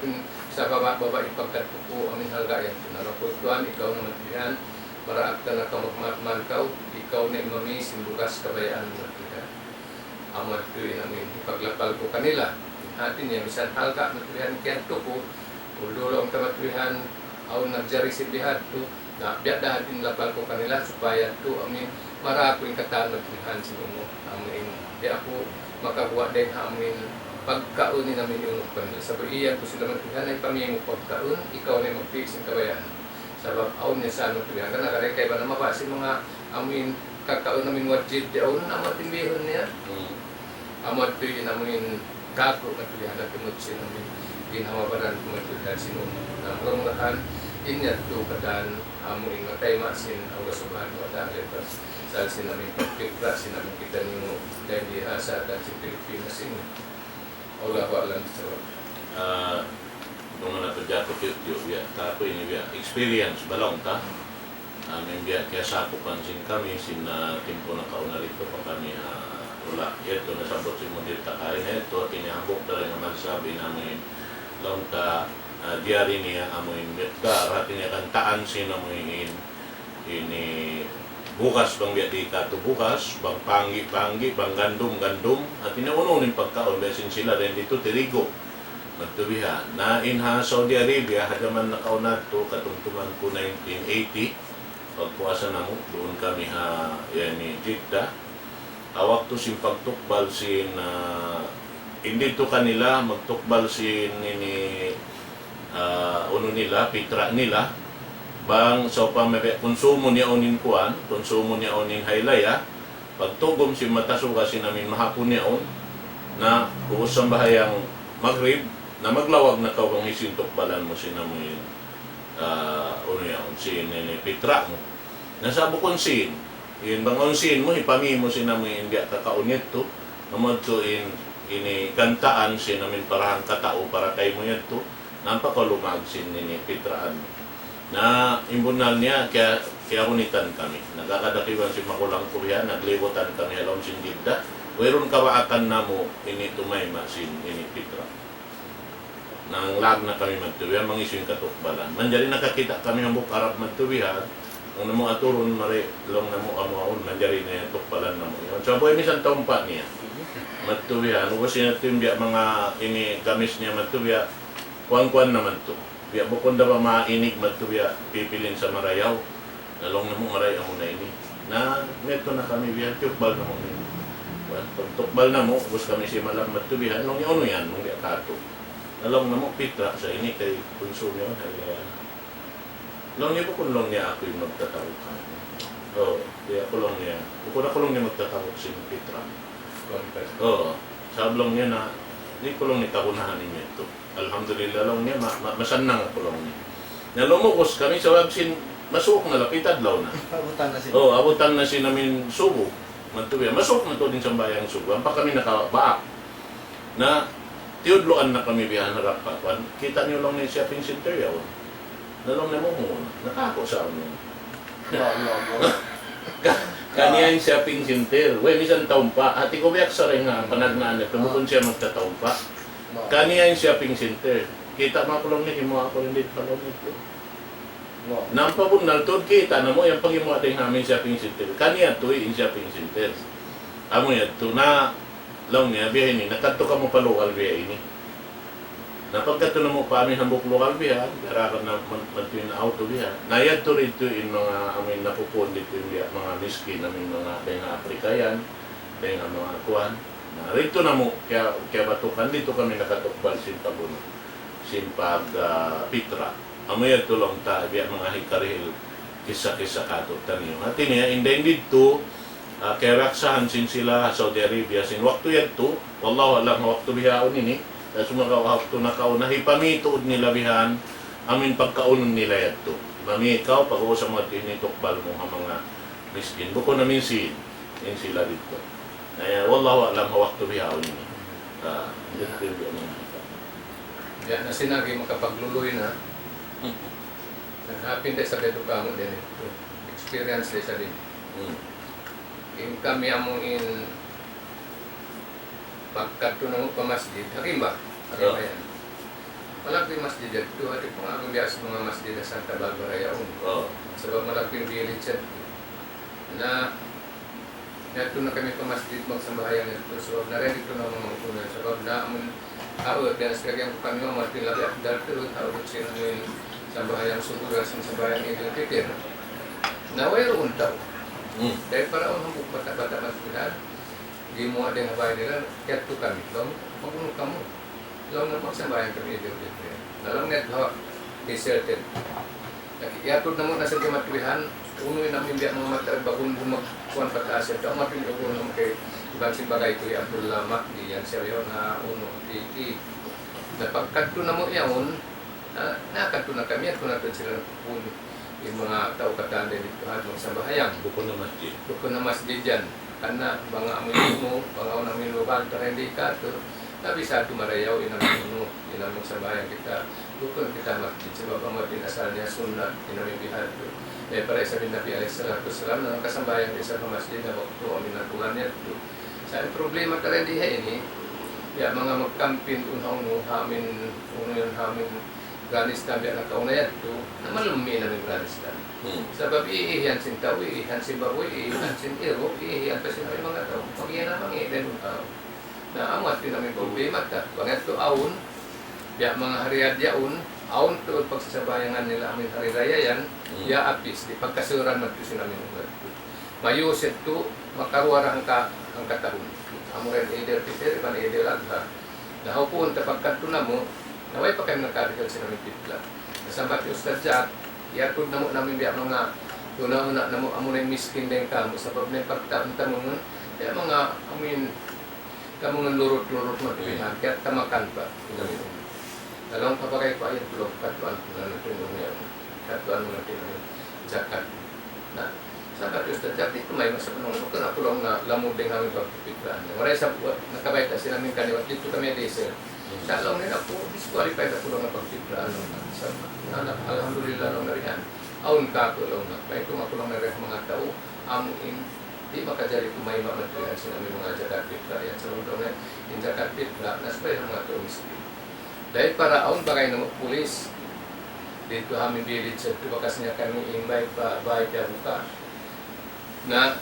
sa baba ipagkat ko amin halga yan nanaputuan ikaw na matulihan para akta na ka magmatman ikaw na imami simbukas kabayaan mo matulihan amat ko amin ipaglapal ko kanila atin niya misan halga matulihan kaya to ko ulo ang kamatulihan aw nagjari si bihat to na biya dahatin lapal ko kanila supaya to amin marako yung katanod nihan si mo amin di ako makabuwa din amin pagkaunin namin yung kanila sabay iyan ko sila matulihan ay pamimo pagkaun ikaw na mag-fix yung kabayan sabab aw niya sa matulihan ka nakaray kay ba na mabasi mga amin kakaun namin wajid di aw na matimbihon niya amad to yun amin kako matulihan at tumutsin namin ginhawabaran ko matulihan sino na murang inyat to kadan amuin matay masin Allah subhanahu wa ta'ala sa sinamin pagkikra sinamin kita nimo dahil dihasa dan si Pilipinas ini Allah wa alam sa nung napajako yun biya tapo ini biya experience balong ta amin biya kaya sako pansin kami sina timpo na kauna rito pa kami wala ito nasabot si Mundir Takarin ito kinihambok na rin naman sabi namin long ta diari niya amoy mitka rati niya kantaan sinamoy ini bukas bang biya di kato bukas bang panggi bang gandum at inaununin pagkaon besin sila rin dito tirigo magtubihan na inha Saudi Arabia hadaman nakaunad to katungtuman ko 1980 pagpuasa na mo doon kami ni Jeddah awak to sin pagtukbal sin hindi to kanila magtukbal sin ini uno nila, pitra nila bang so pamabe konsumo niya onin kuan, konsumo niya onin haylaya pagtugom si matasuga si namin mahapon niya on na kuusang bahayang Maghrib na maglawag na kawang isintukbalan mo si namin uno yan, si nini pitra mo nasa bukon sin yun bang on sin mo ipami mo si namin hindi kakaunit to naman to ini kantaan si namin parang katao para kay mo yan to nampak ko lumagsin ni Pitraan na imbunal niya kaya hunitan kami nagkakadakiwan si makulang kuya naglibutan kami along sin Jeddah mayroon kawaakan na mo ini tumay masin ini Pitra nang lag na kami magtuwihan mangising katukbalan manjari nakakita kami ng Arab magtuwihan kung namo aturon mare long namo amuon manjari na tukbalan na mo yun so boy misan taumpa niya magtuwihan ug sinatim biya mga ini kamis niya magtuwihan kuan-kuan naman to. Biya bukod na pa mainig man to biya pipilin sa marayaw. Nalong na mo marayaw mo na ini. Na neto na kami biya tukbal na mo ini. Pag tukbal na mo, bus kami si malam mat to biya. Nung ano yan, nung biya kato. Nalong na mo pitra sa ini kay konsumo yun. Long niya po kung long niya ako yung magtatawag ka. Kaya kulong niya. Bukod na kulong niya magtatawag si pitra. Sablong niya na hindi kulong ni kakunahan niya ito. Alhamdulillah lang niya, masanang ako lang niya. Nalumukos kami sa wagsin, masuk na lapitad law na. Abutan na siya. Abutan na siya namin subo. Mantubiya, masuk na to din sa bayang subo. Ang pa kami nakabaak na tiudloan na kami biyahan harap pakuan. Kita niyo lang ni shopping center yaw. Nalong na mo muna. Nakako sa amin. Kanya yung shopping center. Uy, misan taon pa. Ati ko biyak sa rin nga, panagnaan. Tumukon siya magtataon pa. Kanya yung shopping center. Kita mga kulong ni himuha ko hindi palong nito. Nampabunal to, kita na mo yung pag-imuha din namin shopping center. Kanya to yung shopping center. Amo yan to na lang niya, biya ini. Nakato ka mo pa lokal biya ini. Napagkato na mo pa amin hambok lokal biya, garakan na mantuin na auto biya. Nayad to rito yung mga amin napupun dito yung mga miskin namin mga dahil Afrika yan, dahil mga kuwan. Rito na mo, kaya batukan dito kami nakatukbal simpag Pitra. Amoy tulong ta, biya mga hikarihil kisa-kisa kato taniyo. At niya, inday dito, kaya raksahan sin sila Saudi Arabia, sin waktu yan to, wallahu alam waktu bihaon ini, sumaka waktu na kauna, hipamituod nila bihan, amin pagkaunon nila yan to. Mami ikaw, pag-uusap mo at initukbal mo ang mga miskin. Buko namin sin sila dito. Wallahu alam waktu bihaon ini. Yan na sinagi makapagluluy na. Naghapin tayo sa bedo ka mo din ito. Experience tayo sa din. In kami among in pagkatunong pa masjid, harimba yan. Malaki masjid ito, at kung ako bias mga masjid na Santa Barbara yaon. Sebab malaking village yan. Na nato na kami pa masjid magsambahayan ito. So, narinig ko na mga kunan. Sebab na amon awat dan sebagian kami mati lagi dari turun awat sini yung sambahayan subuh dan sambahayan Idul Fitri. Nawai runtau. Dari para orang bata-bata masjidan di muat dengan bayi nila ket tu kami. Long magunung kamu. Long na magsambahayan kami Idul Fitri. Dalam net hawak deserted. Iatud namun nasa jemaat Tuhan, unuin namin biak mga mata bagun bumak kuan pataas ito. Matin ugun naman kay Bansing bagay ko Abdullah Mahdi yang siya na uno di napagkadto na mo yaon nakadto na kami at kung natin sila pun yung mga tao katanda dito at magsambahayang Bukod na masjid dyan karena mga amin mo mga namin lokal hindi ka to nabisa tumarayaw inamin magsambahayang kita bukod kita masjid sebab amatin asalnya sunnah inamin bihad to para sabi Nabi Alaihissalam na kasambayan sa masjid na waktu amin natulannya to. Sa problema ka diha ini, ya mga magkampin unang hamin yung hamin Afghanistan biya nakaunayad to, na malumi na ng Afghanistan. Sabab iihiyan sin tao, iihiyan sin baboy, iihiyan sin iro, iihiyan pa sin mga tao. Pag-iyan na mangilan ng tao. Na amat din namin problema ta. Pangat to aun, biya mga hariad yaun, aun to pagsasabayangan nila amin hari raya yan, ya apis, di pagkasuran magtusin namin ng mayusit to, makaruarang ka ang katahon. Amo rin Idul Fitri, pan Idul Adha. Nahupun tapagkanto na mo, naway pa kayo nagkarikal sa namin pitla. Nasambat yung Ustad Jack, iatod na mo namin biya mga una-una na mo, amo na yung miskin din ka mo, sabab na yung pagtaunta mo nun, kaya mga, kamungan lurot-lurot matulihan, kaya tamakan pa. Dalawang kapagay pa, ayun tulog, katuan mo na natin yung katuan mo natin yung zakat. Na, sabat yung Ustad Jack, dito may masapunong ito na tulong na lamuding namin pagpipitlaan. Maray sa nakabay kasi namin kaniwat, dito kami diesel. Sa alaw nila po, disqualified na tulong na pagpipitlaan. Alhamdulillah lang na rin. Aun ka tulong na. May tumakulong na rin mga tao. Amuin, di makajali kung may mamatuyan sila may mga zakat pitla. Yan sa lungtong na yung zakat pitla, nasbay ng mga tao miskin. Dahil para aun bagay na pulis, dito kami village at tubakas niya kami invite pa bahay kaya buka. Na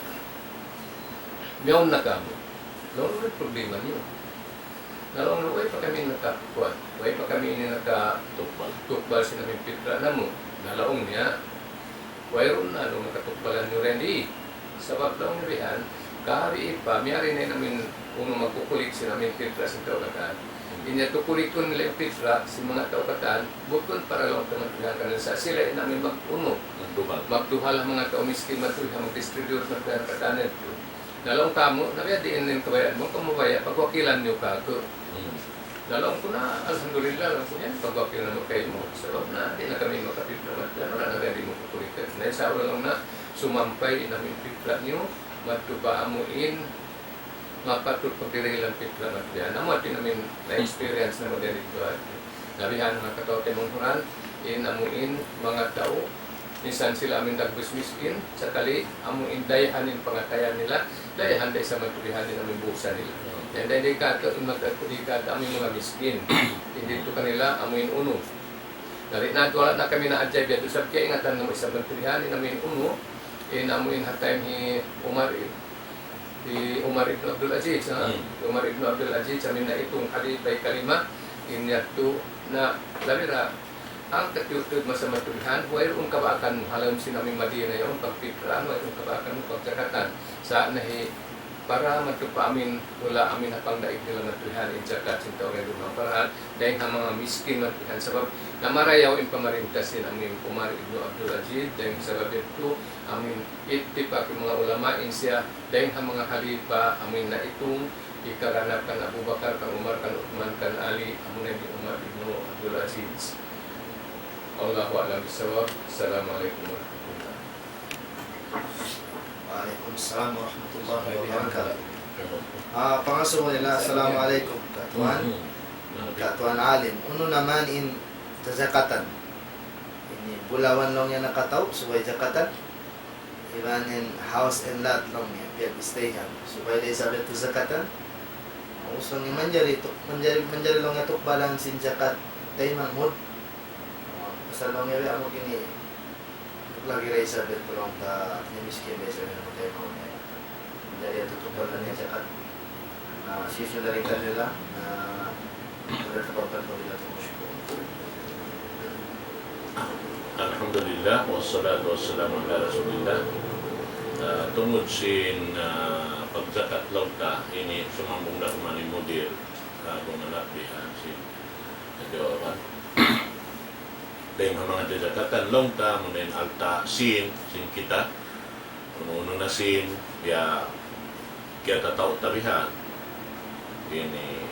meron na kamo. Noon ulit problema niyo. Nalong way pa kami nakakuan. Way pa kami nakatukbal sa namin pitra na mo. Nalaong niya. Wayron na nung nakatukbalan niyo rin di. Sabab lang niyan, kahari pa, miyari na namin kung magkukulik sa namin pitra sa tao-kataan. Inya tukulikon nila yung pitra sa mga tao-kataan, bukod para lang tamatuhan ka sa sila namin mag-uno. Magduhal ang mga tao miskin matuloy ang mag-distribute ng katanan ito. Nalong kamo, nabiyadiin din kabayaan mo, kumubaya, pagwakilan niyo ka ako. Nalong ko na, alhamdulillah, alam ko yan, pagwakilan mo kayo mo. Sabab na, di na kami makapitlamat yan, wala na di mo kukulikan. Dahil sa lang na, sumampay namin pitla niyo, matupaamuin, mapatut pagdirilang pitlamat yan. Namuatin namin na-experience na modernito at labihan mga katote mong huran, inamuin mga tao, minsan sila amin dagbus miskin, sakali amuin dayahanin pangatayan nila, dayahan dahil sa matulihanin amin busa nila. Yan dahil magkakudikata amin mga miskin, hindi ito kanila amuin uno. Dari wala na kami na adjay biya, dusap kaya ingatan ng isang matulihanin amin uno, amuin hatayim hi Umar ibn Abdul Aziz. Umar ibn Abdul Aziz, amin na itong halipay kalima, inyatu na labira, ang katiutod mo sa matulihan, mayroong kabakan mo, halam sinaming Madina yung pagpipiraan, mayroong kabakan mo pagjakatan. Sa nahi, para matupa amin, wala amin hapang daig nila matulihan, injakat, sinta o ngayon mga paraan, dahil ang mga miskin matulihan. Sabab, namarayaw yung pamarintas din amin Umar ibn Abdul Aziz, dahil sabab ito, amin itipak yung mga ulama, insya, dahil ang mga halipa, amin na itong, ikaranap kan Abu Bakar, kan Umar, kan Uthman, kan Ali, amin na Umar ibn Abdul Aziz. Allahu a'lam bishawab. Assalamualaikum warahmatullahi wabarakatuh. Waalaikumsalam warahmatullahi wabarakatuh. Pangaso nila, assalamualaikum Katuan Alim. Uno naman in tazakatan. Ini bulawan lang yan nakataw, subay jakatan. Iban in house and lot lang yan, piyag stay yan. Subay day sabi ito zakatan. Usong ni manjari lang nga tukbalang sin jakat tay manghod. Pasal lang yawi amo gini. Lagi ray sabi ito lang ta ni miskin beso na tay manghod. Manjari ito tukbalang niya jakat. Sisundarin ka nila na nagkakapan ko nila ito musyko. Alhamdulillah, wassalatu wassalamu ala rasulillah. Tungod sin pagzakat lauta ini sumambong na kumani mudir gumanakbihan si jawaban. Dahil mga jajakatan lauta munin alta sin kita uno na sin ya kita tao tabihan ini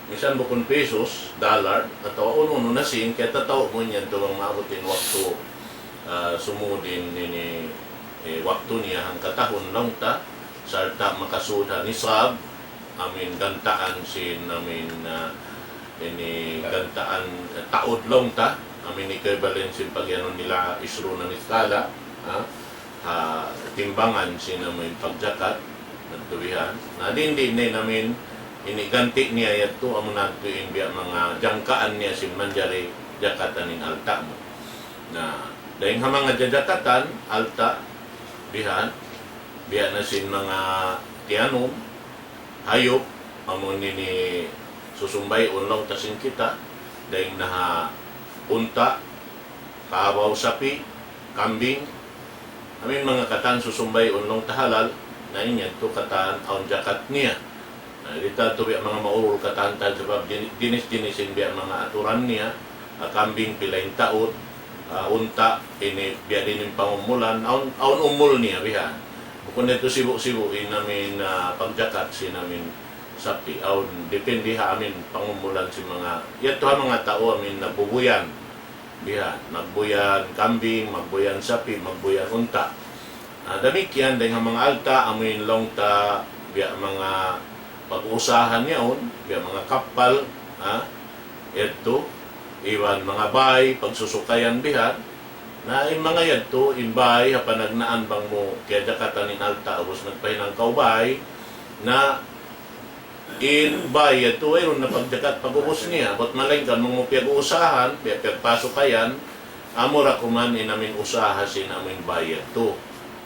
misan bukon pesos, dollar, atau uno na sin kita tao mo niyan to ang maabutin waktu sumudin ini waktu niya ang katahon lang ta sarta makasuda nisab amin gantaan sin amin ini gantaan taod lang ta amin equivalent sin pagyanon nila isro na niskala timbangan sin amin pagjakat nagtubihan na din namin iniganti niya yato amo nagtuin biya mga jangkaan niya sin manjari jakatan in alta mo na dahil nga mga jajakatan alta bihan biya na sin mga tianom hayop amo nini susumbay unlaw tasin kita dahil na unta kahabaw sapi kambing amin mga katan susumbay unlaw tahalal na inya to katan aun jakat niya dito to biya mga maurul katan tal sebab dinis-dinisin biya mga aturan niya kambing pilain taon unta ini biya din yung pangumulan aun umul niya biha bukod nito sibu-sibu namin pagjakat si namin sapi aun depende ha amin pangumulan si mga yato ha mga tao amin nagbubuyan biha magbuyan kambing magbuyan sapi magbuyan unta damikyan dahil mga alta amin longta biya mga pag-usahan niyaon biya mga kapal ito iwan mga bay, pagsusukayan bihan, na yung mga yadto, imbay, hapanagnaan bang mo, kaya jakatan in alta, abos nagpahinang kaubay, na inbay yadto, ayun na pagjakat, pag-ubos niya, ba't malingkan mong piyag-uusahan, piyag-pasukayan, amura kuman inamin usaha sin amin bayad to,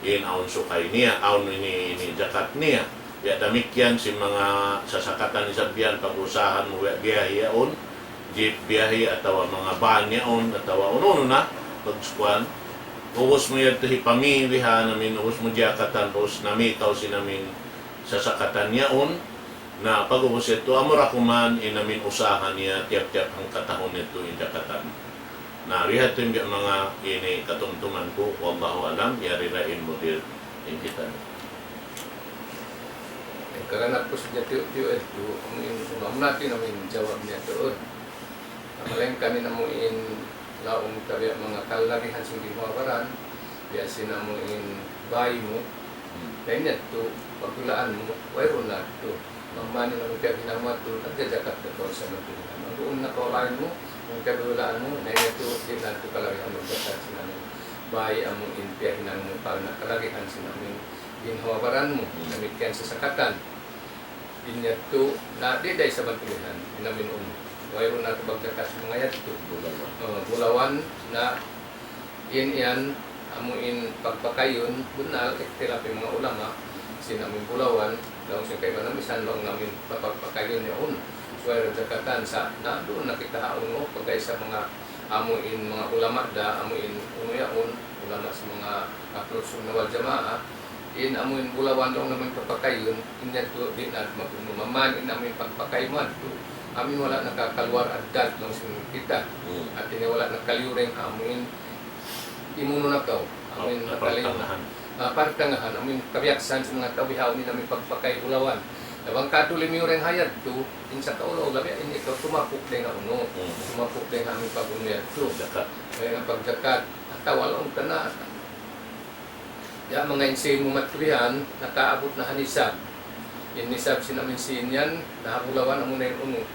in aun sukay niya, aun ini jakat niya, ya damikyan si mga sasakatan ni Sabian, pag-usahan mo, biyahiyaon, jeep biyahe atau mga banyaon atau uno na pagsukuan ubos mo yadto hipamilihan namin ubos mo jakatan ubos namitaw sinamin sasakatan niyaon na pag-ubos ito amura kuman inamin usahan niya tiap-tiap ang katahon nito in jakatan na rihat yung mga ini katumtuman ko wallahu alam yari rain mudir in kita karena po sa tiyo ito natin namin jawab niya doon Malain kami namuin laong tabi mga kalarihan sa gimawaran, biya sinamuin bayi mo, dahil niya ito, pagkulaan mo, wayro na ito. Mamani naman kaya ginamot ito, nagjajakat na ito sa matulihan. Ang doon na kawalan mo, ang kagulaan mo, dahil niya ito, din na ito kalarihan mo, jakat sinamin. Bayi among inpiyahinan mo, para na kalarihan sinamin. Ginhawaran mo, namikyan sa sakatan. Din niya ito, na di dahil sa matulihan, inamin mo. Mayroon na pagkakas mga yadto bulawan na yan amuin pagpakayon bunal terapi mga ulama sinamin bulawan daw siya kay manamisan lang namin pagpakayon niyon suway zakatan sa na doon nakita uno pagkay sa mga amuin mga ulama da amuin unuyaon ulama sa mga aklusun na wal jamaa in amuin bulawan daw namin pagpakayon inya to din at magmamaman namin pagpakayon amin wala nakakalwar adat lang sa kita at ini wala nakaliureng amin imuno na kaw amin nakalingahan partangahan amin kabyaksan sa mga kawihaw ni namin pagpakay ulawan abang katuloy mi ureng hayad to insa ka ulo labi ini ka tumapok din nga uno tumapok din nga amin pag-unyad to kaya nga pagjakat atawalong ka na ya mga insay mo maturihan nakaabot na hanisab inisab sinamin sinyan nahapulawan ang unay uno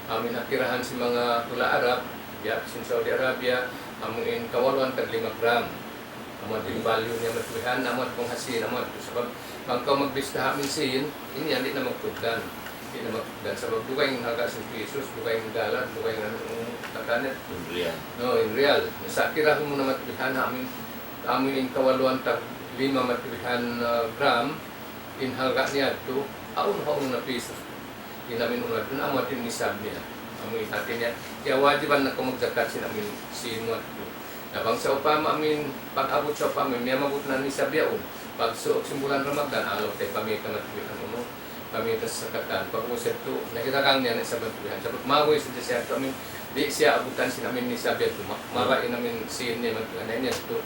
amin akirahan si mga tula Arab ya sin Saudi Arabia amuin kawaluan tag 5 gram. Amot yung value niya matulihan, amot kung hasin, amot. Sabab, pag ka magbista amin sin, ini hindi na magpugdan. Hindi na magpugdan. Sabab, dugay yung haga sa pesos, dugay yung dalat, dugay yung takanet. In real. No, in real. Sa kira mo na matulihan amin kawaluan tag 5 matulihan gram, in haga niya ito, aun-haun na pesos. Inamin unad, amot yung nisab niya. Amin natin niya. Kaya wajiban na kumagzakat sinamin sinuat ito. Nabang sa upama amin, pag-abot sa upama, may mabot na ni Sabyaon. Pag suok simbulan Ramadan, alaw tayo pamita matubihan mo, pamita sa sakatan. Pag-usap ito, nakitakang niya na sa matubihan. Sabi, magoy sa siya ito, amin, di siya abutan sinamin ni Sabya ito. Marain namin siya niya matubihan niya ito.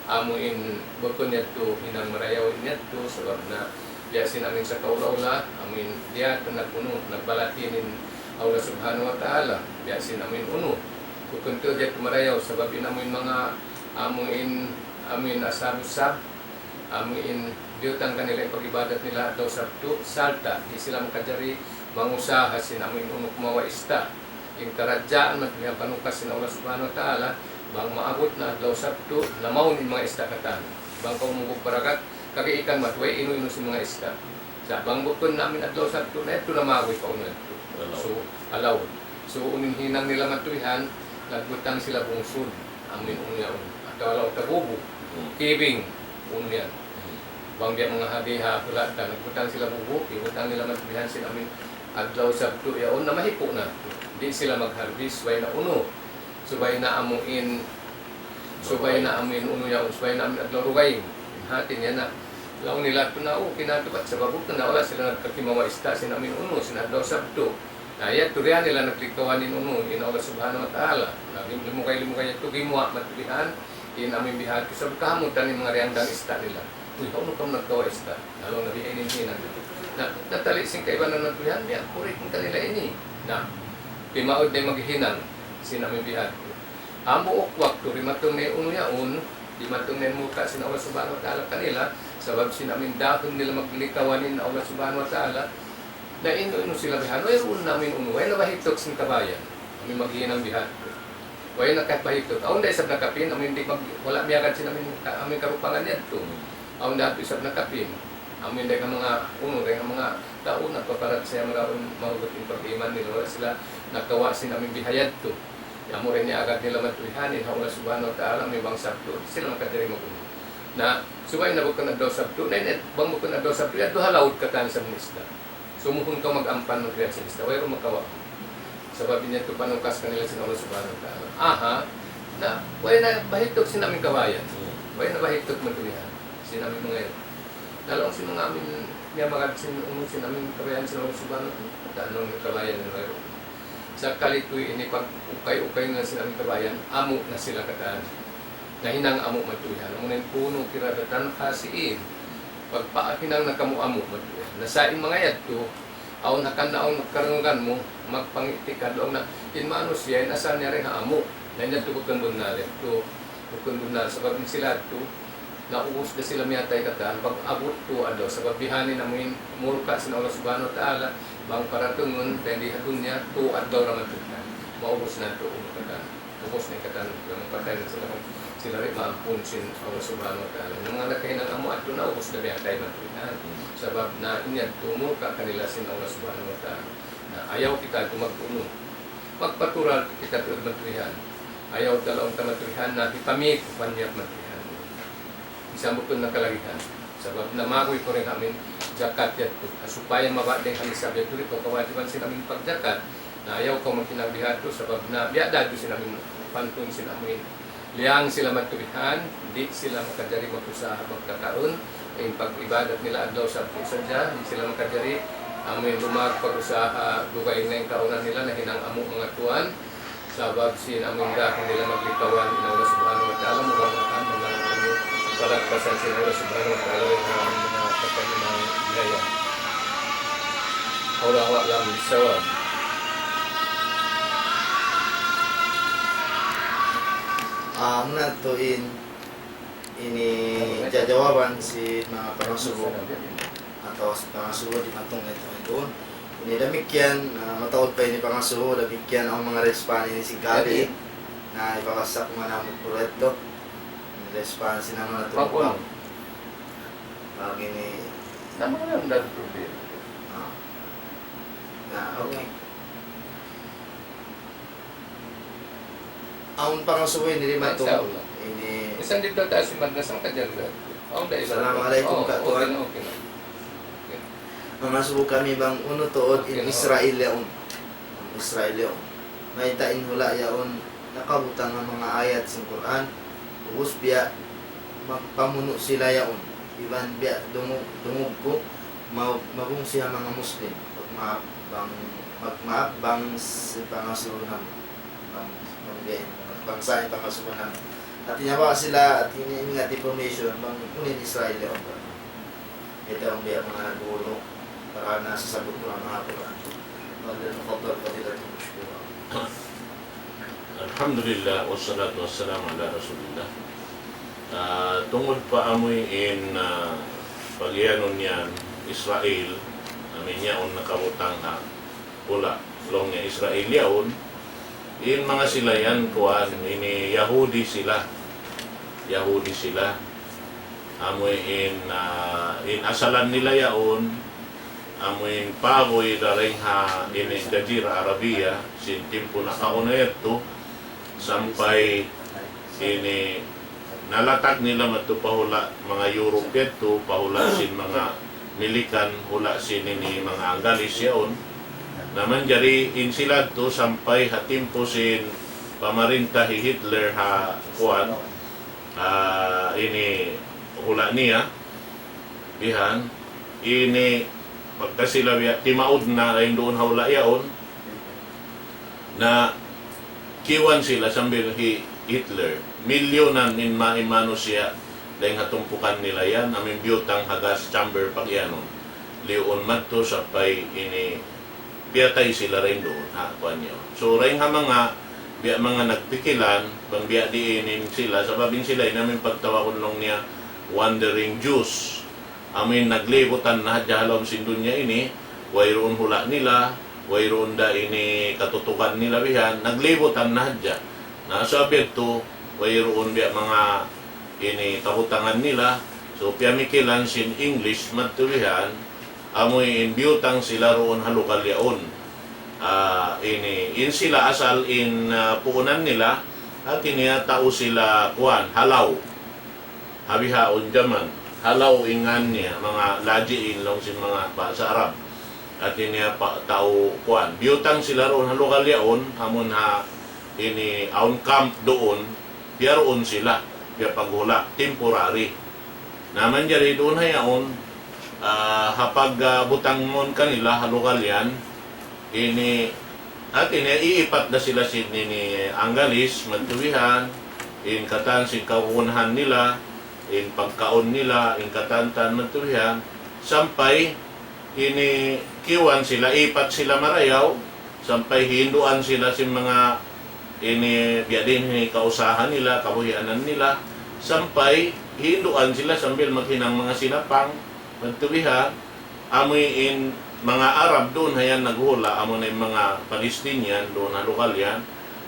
Amuin, bukon niya ito, hinang marayawin niya ito. Sabab na, diya sinamin sa kaula-ula, amin, diya ito nagpuno, nagbalatinin Allah subhanahu wa ta'ala. Diya sinamin uno. Kukunto diya kumarayaw sabab inamin mga amin asab-sab amin diutang kanila yung pag-ibadat nila daw sabto salta di sila makajari mangusaha sinamin unok mawa ista yung karadyaan matmiyang panukas sin Allah subhanahu wa ta'ala bang maabot na daw sabto lamaw ni mga ista katan bang kaumugog paragat kagiikan matway inu-inu si mga ista sa bang bukon namin adlaw sabto na ito na magoy pa uno ito so alaw so unin hinang nila matulihan nagbutang sila bungsod amin unyaon at wala tabubo kibing unyan bang dia mga hadiha kulata nagbutang sila bubo ibutang nila matubihan sila amin adlaw sabto yaon na mahipo na di sila magharbis way na uno subay na amuin subay na amin uno yaon subay na amin adlaw rugay hati niya na laon nila ito na kinatupat sa babuk na wala sila nagkakimawa ista sinamin uno sinadlaw sabto. Nah, ya turian nila nagtikawanin uno in Allah subhanahu wa ta'ala. Limukay ito gimuha matulihan in amin bihat sa kahamutan ng mga reandang ista nila. Uy, kung kang nagkawa ista, along nabihainin hinan. Na natalising kaiba na natulihan, niya, kurik ng kanila ini. Na, timaod na maghihinang sinamin bihat. Amo ukwak, turimatong na uno yaon, di matong na muka sin Allah subhanahu wa ta'ala kanila, sabab sinamin dahon nila maglikawanin Allah subhanahu wa ta'ala, na ino sila bihan, mayroon namin uno, ay nabahitok sin kabayan, kami maghihinang bihan. Way na kahit bahitok, aon na isab nakapin, amin hindi wala miyagad sin amin karupangan niya ito. Aon na isab nakapin, amin dahil mga uno, dahil mga taon na paparat siya maraon mahugot yung pag-iman nila, wala sila nakawa sin amin bihayad ito. Amo rin niya agad nila matulihanin, Allah subhanahu wa ta'ala, may bang sabto, sila makadiri mag-uno. Na, subay na bukod na daw sabto, na bang bukod na daw sabto, ito halawad ka tayo sa minista. Sumuhon ka mag-ampan ng kriya sinista, wala makawa. Sababi niya ito panukas kanila sin Allah subhanahu wa ta'ala. Aha, na wala na bahitok sinaming kawayan. Wala na bahitok matulihan. Sinaming mga yun. Dalawang sinong amin, niya magad sinaming kawayan sin Allah subhanahu wa ta'ala. Tanong ng kawayan ng mayroon. Sa kalitoy, ini pag ukay-ukay na sinaming kawayan, amo na sila kataan. Na hinang amo matulihan. Amunin puno kiradatan hasiin. Pagpaakinang nakamu-amo matulihan. Nasain mga yato, aw nakanaon magkarungan mo, magpangitikad doon na inmano siya, nasa niya rin amo. Na niya ito bukandun na rin. Ito bukandun na. Sabab sila ito, naubos na sila miyatay kataan. Pag abot ito, sabab bihanin namin, murka sin Allah subhanahu wa ta'ala, bang paratungon, hindi hatun niya, ito at daw naman ito. Maubos na ito, kataan. Ubos na kataan. Yung patay na sila. Sila rin maampun sin Allah subhanahu wa ta'ala. Yung mga nagkahinang amo, ito naubos na miyatay matulihan. Sabab na inyad tumurka kanila sin Allah subhanahu wa ta'ala. Na ayaw kita tumagpuno. Pagpatural kita ito matulihan. Ayaw dalawang tamatulihan na ipamit upanyap matulihan. Isang bukod ng kalagihan. Sabab na magoy ko rin amin zakat yato. Supaya mabadeng kami sa biyato rin. Kawajiban sin amin pagzakat. Na ayaw ko magkinabihan ito. Sabab na biyadado sin amin pantun sin amin. Liang sila matulihan. Di sila makadari mag-usaha magkakaroon. Yung pag-ibadat nila adlaw sa sadya, hindi sila makadari. Amin lumagpag-usaha dugay na yung kaunan nila na hinang amo mga tuwan. Sabab sin amin dahil nila maglikawan in Allah subhanahu wa ta'ala. Mukhang mga palagpasan sin Allah subhanahu wa ta'ala rin ang mga kapalimang gaya. Allah wa'lam bisawab. Muna tuin ini jawaban si mga pangasuho atau si pangasuho di matong ito. Ini demikian mataod pa ini pangasuho, demikian ang mga respan ini si Gabi. na ipapasak mo na mo proyekto. Response naman na ito. Mapun. Pag ini... Naman lang dahil problema. Okay. Ang pangasuhin, hindi man ito. Ini... Isang dito tayo si Magdasang Kadyarga. Assalamualaikum, Kak Tuan. Okay. Mamasubo kami bang uno tuod in Okay, Israel yaon. Israel yaon. May tain hula yaon nakabutang ang mga ayat sa Quran. Ubus biya magpamuno sila yaon. Iban biya dungog ko mabung siya mga Muslim. Magmaap bang si pangasunan. Bangsa yung pangasunan. At tinyawa sila at hinihingat information bang unin Israel yaon. Ito ang biya mga gulo para nasasagot ko ang mga Quran. Nafadal fadilatul mashkura. Alhamdulillah, wassalatu wassalamu ala Rasulillah. Tungod pa amoy in pagyanon yan, Israel, amin yaon nakabutang ha, pula, long niya Israel yaon, in mga sila yan, kuwan, ini Yahudi sila. Amoy in asalan nila yaon, amoy pagoy daring ha ini Jazira Arabia sin timpo na kauna ito sampay ini nalatag nila mato pahula mga Europe ito pahula sin mga milikan hula sin ini mga Anggalis yaon naman jari in sila to sampay ha timpo sin pamarinta hi Hitler ha kuan ini hula niya dihan ini pagka sila timaod na rin doon hawla yaon na kiwan sila sambil Hitler milyonan in maimano siya dahil hatumpukan nila yan aming biyutang hagas chamber pag yanon liyon madto sa pay ini piyatay sila rin doon ha kuan yun so rin ha mga nagpikilan bang biya diinin sila sababin sila namin pagtawakon nung niya wandering Jews amin naglibutan na hadyahalom sindunya ini wayroon hula nila wayroon da ini katutukan nila bihan naglibutan na hadya na sabi ito wayroon biya mga ini kabutangan nila so piyamikilan sin English matubihan amoy in biyutang sila roon halukal yaon ini in sila asal in puunan nila at iniya tao sila kuan halaw habihaon jaman halaw ingan niya mga lajiin lang si mga sa Arab at niya pa tao kuan biyutang sila roon halukal yaon amon ha ini aun camp doon piyaroon sila piya paghula temporary naman jari doon hayaon hapag butang mon kanila halukal yan ini at iipat na sila sin ni Anggalis magtuwihan in katan sin kauunahan nila in pagkaon nila, in katantan matuhihan, sampay ini kiwan sila, ipat sila marayaw, sampay hinduan sila si mga ini biyadin ni kausahan nila, kabuhianan nila, sampay hinduan sila sambil maghinang mga sinapang, matuhihan, amoy in mga Arab doon hayan naghula, amoy na mga Palestinian doon na lokal yan,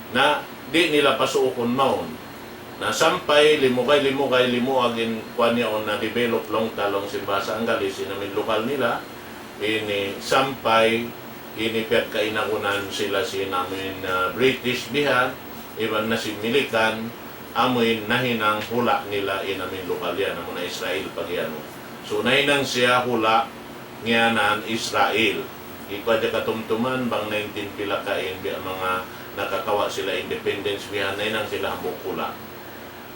na di nila pasuukon maon. Na sampay limukay limuagin kuan yaon na develop long talong simbasa Anggalis inamin lokal nila ini sampay ini piyat kainakunan sila si namin British bihan iban na si milikan amoy nahinang hula nila inamin lokal yan amo na Israel pagyano so nahinang siya hula nganan Israel ikwa ja katumtuman bang 19 pila kain biya mga nakakawa sila independence bihan nahinang sila hambok hula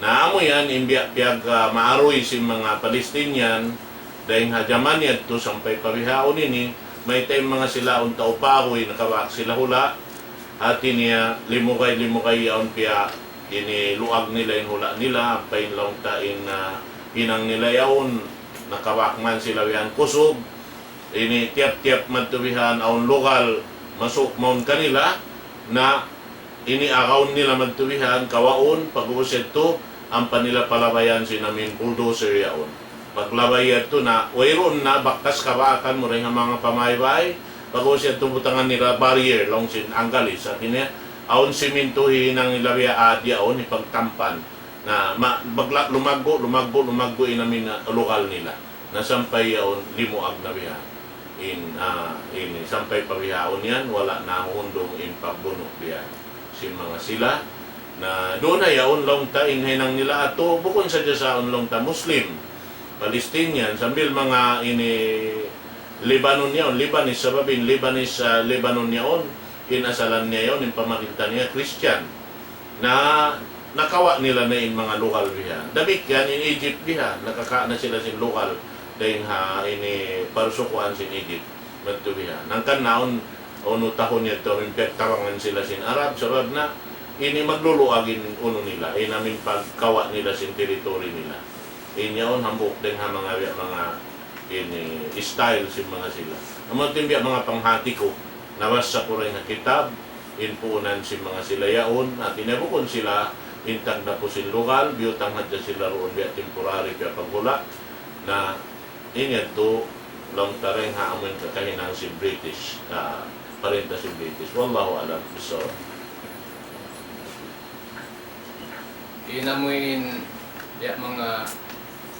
na amo yan imbiya piyag maaroy si mga Palestinian dahil hajaman yan to sampay pabihaon ini may time mga sila unta uparoy nakawak sila hula hati niya limukay yaon piya ini luag nila yung hula nila pain lang tain na hinang nila yaon nakawak man sila yan kusog ini tiap matubihan aon lokal masuk maun kanila na ini akaon nila matubihan kawaon pag-uusad to ang panila palabayan sinamin bulldozer yaon. Paglabay ito na, wayroon na baktas kabaakan mo rin ang mga pamaybay, pag-usya tumbutangan nila barrier long sin Anggalis. At ini, aon simintuhin ng ilabiya adyaon ipagtampan na lumago inamin na lokal nila nasampay yaon limuag na biha in sampay pabihaon yan wala na hundong in pagbuno biha sin mga sila na doon na yaon long ta inhinang nila ato bukod sa jasaon long ta Muslim Palestinian sambil mga ini Lebanon yaon Lebanese sababin Lebanon yaon inasalan niya yon in pamakinta niya Christian na nakawa nila na in mga lokal biha dabik yan in Egypt biha nakaka na sila sin lokal dahil ini parsukuan sin Egypt madto biha nangkan naon ono tahon niya to impektarangan sila sin Arab sabab na ini magluluagin uno nila inamin pagkawa nila sin teritoryo nila inyaon hambok din mga ini style sin mga sila amon timbiya mga panghati ko nawas sa kuray nga kitab inpuunan si mga sila yaon at inabukon sila intang na po sin lokal biyutang hadya sila roon biya temporary biya paghula na inyan to long tareng haamin kakahinang si British parinta si British wallahu alam so inamuin ya mga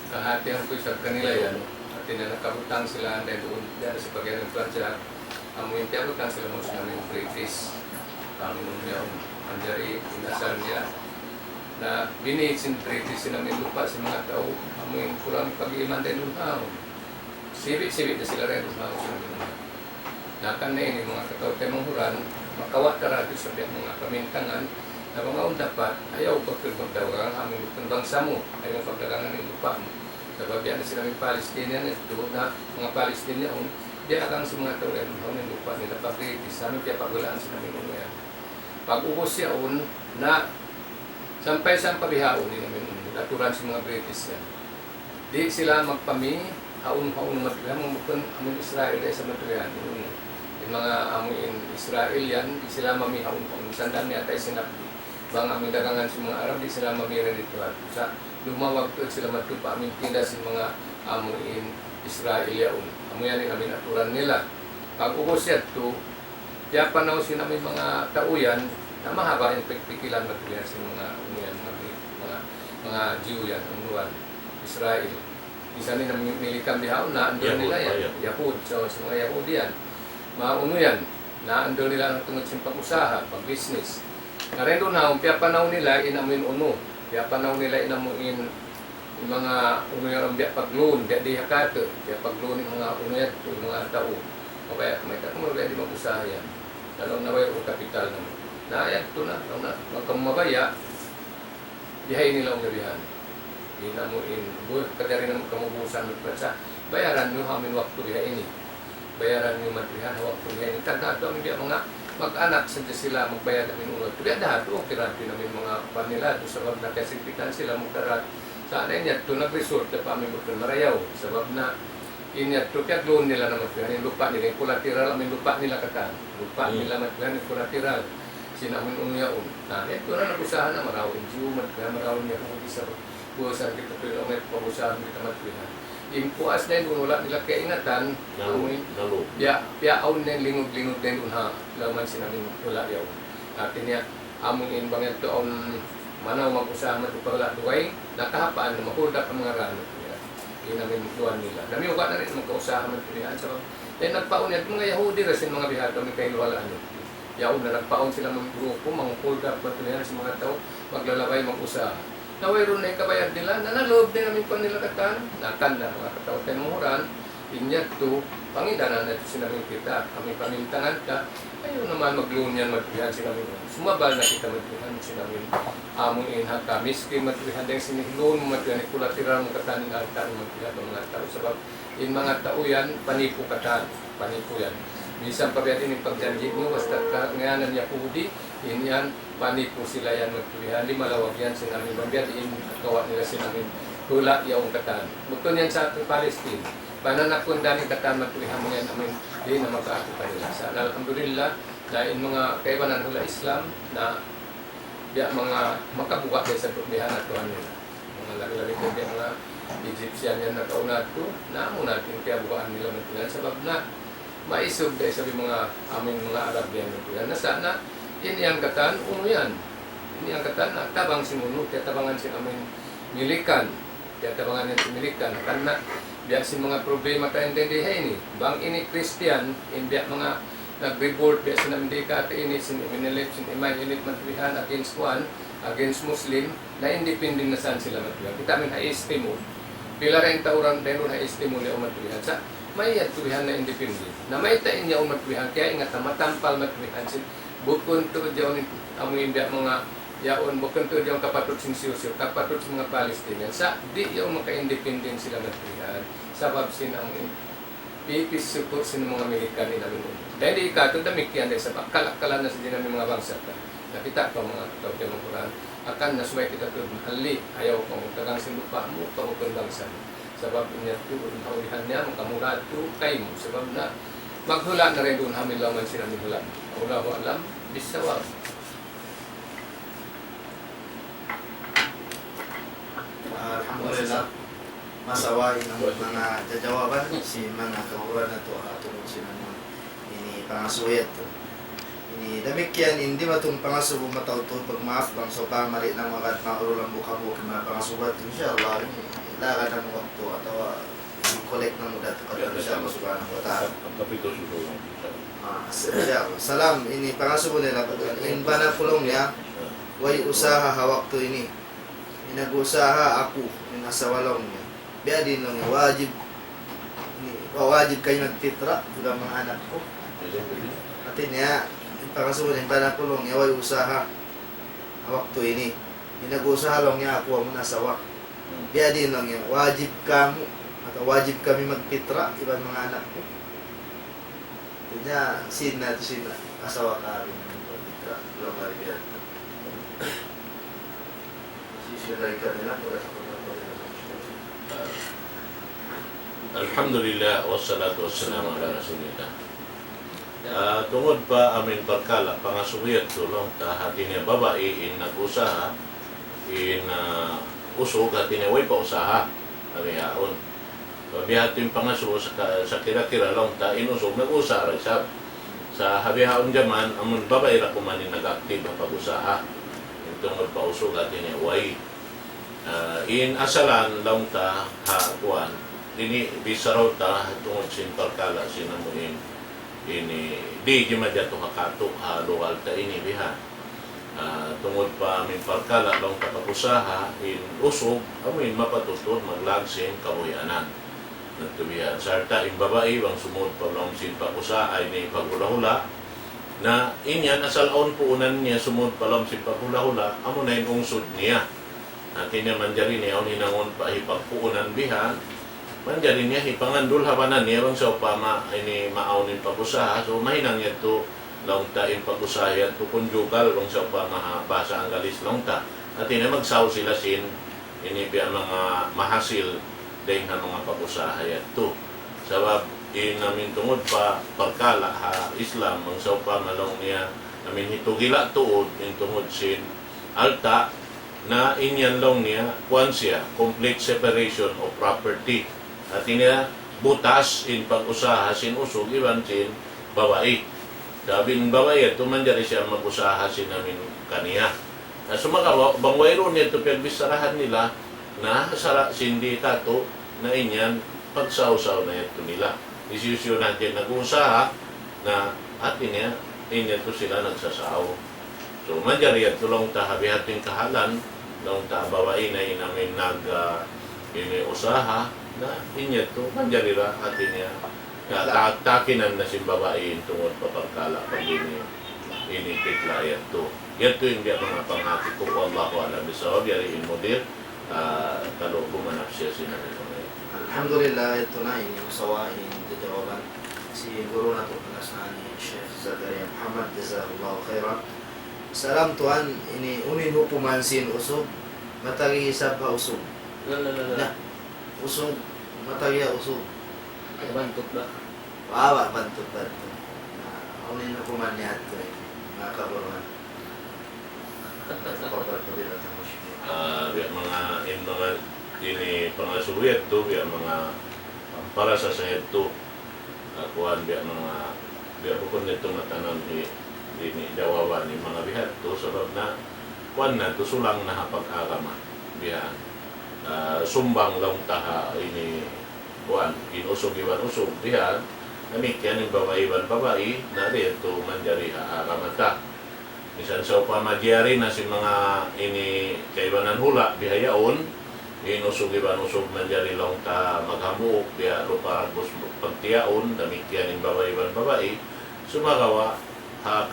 kahatian ko sa kanila yan at nakabutang sila dahil doon yan sa pagyan ng Pransya amuin tiyabutan sila mo sa namin British kami nung yaon anjari inasal niya na binihin British namin lupa sa mga tao amuin kurang pag-iman din doon sibit na sila rin doon sa namin nakan na ini mga katao tayo manghuran makawa tarado sa mga pamintangan na mga dapat ayaw pagpagdagang aming bangsa mo ayaw pagdagangan ng lupa mo sabab yan na sila may Palestinian doon na mga Palestinian di akan sa mga tao ng lupa nila pag-British namin kaya pagwalaan sa namin uno yan pag-ubos yaon na sampay sa pabihaon din namin uno naturan sa mga British yan di sila magpami haun-haun matuyan mga amin Israel ay sa matuyan yung mga amin Israel yan di sila mami haun-haun sandaan niya tayo sinapdi bang amin dagangan sa mga Arab di sila mami rin ito sa lumawag to sila matupa amin tinda sa mga amin Israel yaon amuyan kami naturan nila pag ubos yan to kaya panaw namin mga tauyan na mahaba yung pagpikilan matuyan sa mga amuyan mga Jew yan umuwan Israel isa nila milikang dihaon na andun nila yan Yahud so sa mga Yahudi yan mauno yan na andun nila ang tungod sa pag-usaha pag-business na rin doon na kaya panaw nila inamuin uno kaya panaw nila inamuin yung mga unuyang biya pag-loan, biya di hakato, biya pag-loan yung mga unuyang yung mga tao. O kaya, may kakumulog di mag-usaha yan. Lalong naway o kapital naman. Na, ito na, magkamabaya, dihay nila ang gabihan. Inamuin, kadari naman kamubusan ng pransa, bayaran nyo hamin waktu biya ini. Bayaran nyo matrihan waktu biya ini. Tagnato ang biya mga mag-anak sa sila magbayad namin unod. Biya dahato, kirapi namin mga panila, sabab na kasimpitan sila magkarat. Saan niya ito nag-resort na kami magpamarayaw sabab na inya ito kaya doon nila na magpapagawa yung lupa nila yung collateral amin lupa nila katan lupa nila magpapagawa yung collateral sinamin unyaon na ito na nag-usahan na marawin Jew magpapagawa marawin niya kung isa buwasan kita ito yung may pag-usahan kita magpapagawa yung puas na yun wala nila kaingatan piyaon na yung lingod-lingod na yun ha laman sinamin wala yaw natin niya among inbang ito manaw mag-usahan ito pala duway, nakahapaan na makuldak ang mga rano. Yun namin luwan nila. Namiuga na rin magkausahan ito niya. Dahil nagpaon yan, mga Yahudi rin mga bihar kami kayo walaan. Yaon na nagpaon sila ng grupo, mga kuldak ito niya sa mga tao, maglalabay mag-usahan. Nawayroon na yung kabayad nila, nanaloob din namin pa nila katan, nakan na mga katao tayo muhuran, inyat to, pangidanan na ito sinaming kita, kami pamintangan ka, ayaw naman mag-loan yan maturihan sinaming sumabal na kita maturihan sinaming among inhag ka miski maturihan dahil sinihloan mo maturihan ikulateral mo katan ng altan maturihan ng mga tao sabab in mga tao yan panipo katan panipo yan minsan pagyatin yung pagjanji mo basta ngayanan Yahudi in yan panipo sila yan maturihan di malawag yan sinaming bagyatin kawa nila sinaming hula yaong katan bukton yan sa ating Palestine pananakon dani katan maturihan mo yan amin di na magkaako kanila. Sa alhamdulillah, dahil mga kaibanan hula Islam na biya mga makabuka sa tubihan at tuhan nila. Mga lagi-lagi ko biya mga Egyptian yan na kauna ito, na mo natin kaya bukaan nila ng tuhan. Sabab na maisog dahil sabi mga aming mga Arab yan ng tuhan. Na sana ini ang katan, yan. Ini ang katan, tabang sinuno, kaya tabangan si amin milikan. Kaya tabangan yan si milikan. Karena biya si mga problema tayo intindihan ini. Bang ini Christian, biya mga nag-revolt, biya sinamindika ati ini, siniminilit, sinimay-init matwihan against one, against Muslim, na independent na saan sila matwihan. Kita amin ha-estimo. Pila rin tauran din na estimo niya umatwihan. Sa may atwihan na independent. Na may tain niya umatwihan. Kaya ingat na matampal matwihan. Bukon to diyan amoy biya mga yaon. Bukon to diyan kapatid sin Siyosyo. Kapatid sin mga Palestinian. Sa di yung maka-independent sila matwihan. Sabab sin ang pipis support sin mga Amerikan ni namin. Dahil di ikato damikyan dahil sa kalak-kalan na sa din namin mga bangsa. Nakita pa mga tao ng Quran. Akan na sumay kita ito, hali, ayaw kong tagang sinupa mo, pangupang bangsa mo. Sabab niya ito, naulihan niya, makamula ito kay mo. Sabab na, maghula na rin doon, hamil laman sila hula. Wala ko alam, bisawag. Alhamdulillah, masawain ang mga jajawaban si mga kahuran na ito tungkol sila mga ini pangasuyat to. Ini demikian hindi matong pangasubo matauto pag maaf bang so pamari ng mga maurulang buka-buka mga pangasubat insyaallah ilakan ng waktu atau i-collect ng muda to kada insyaallah subhanahu wa ta'ala. Insyaallah. Salam ini pangasubo nila in bana pulong niya way usaha hawak to ini. Nag-usaha ako ng asawalong niya. Biya din lang wajib wajib kayo nagtitra budak mga anak ko. Artinya pangasubo ng panakulong niya way usaha hawak to ini. Nag-usaha lang niya ako mo nasawa. Biya din lang niya wajib kamo atau wajib kami magpitra ibang mga anak ko. Artinya sin na to sin asawa ka rin magpitra. Wala pa rin yan. Alhamdulillah wassalatu wassalamu ala rasulillah. Tungod pa amin pagkala pangasuyat tulong ta hati niya babae in nag-usaha in usog hati niya way pa usaha kami haon. Bihatin pangasuo sa kira-kira lang ta inusog nag-usaha sab sa habihaon jaman amon babae ra kumanin nag-active pag-usaha tungod pa usog hati niya way in asalan lang ta hakuan ini bisaraw ta tungod sin pagkala sinamuin ini di gimadya to hakato luwal ta ini biha tungod pa min pagkala lang ta pag-usaha in usog amin mapatutod maglagsin kabuyanan nagtubihan sarta in babae bang sumod pa lang sin pag-usaha ni paghula-hula na inyan asalaon po unan niya sumod pa lang sin paghula-hula amo na yung ungsod niya natin niya manjari niya hinangon pa hipagpuunan biha manjari niya hipangandul habanan niya bang sa upama ini maaunin pag-usaha so mahinang niya to long ta in pag-usaha yan to conjugal bang sa upama basa ang galis long ta at ina magsaw sila sin ini biya mga mahasil dahil na mga pag-usaha yan to sabab namin tungod pa pagkala ha Islam bang sa upama long niya namin hitugila tuod in tungod sin alta na inyan long niya kuan siya complete separation of property at niya butas in pag-usaha sin usog iban sin babae sabing babae ito manjari siya mag-usaha sin namin kaniya sumakawa bangwayro niya ito pagbisarahan nila na sara sindikato na inyan pagsaw-saw na ito nila isusyo natin nag-usaha na at niya inyan to sila nagsasaw. So, manjari at tulong ta habihating kahalan, long ta babae na inamin usaha na inya to, manjari ra atin niya takinan na si babae tungod papagkala pag inipitla yan to. Yan to yung mga panghati ko, wallahu alam bisawab, yari inmodir, kalau gumanap siya sinabi ko ngayon. Alhamdulillah, ito na yung usawain, jawaban si guru na to panasahan ni Sheikh Zakaria Muhammad, jazahullahu khairan. Salam Tuhan, ini unin ho pumansin usog, matagi isab ha usog. Na, usog, matagi ha usog. Bantot ba? Wawa, bantot. Unin ho puman niya ito mga kaburuan. Biya mga ini pangasuyat to, biya mga para sa sayat to. Kuhan biya mga biya bukod nito matanam ini jawaban ni mga bihat to sabab na kuan na to sulang na pag-agama bihan sumbang lang taha ini kuan inusog iwan usog bihan namikyan yung babae na dito manjari agama ta misan sa upamadyari na si mga ini kaibanan hula bihayaon inusog iwan usog manjari lang ta maghamuk biha lupa pagtiyaon namikyan yung babae sumagawa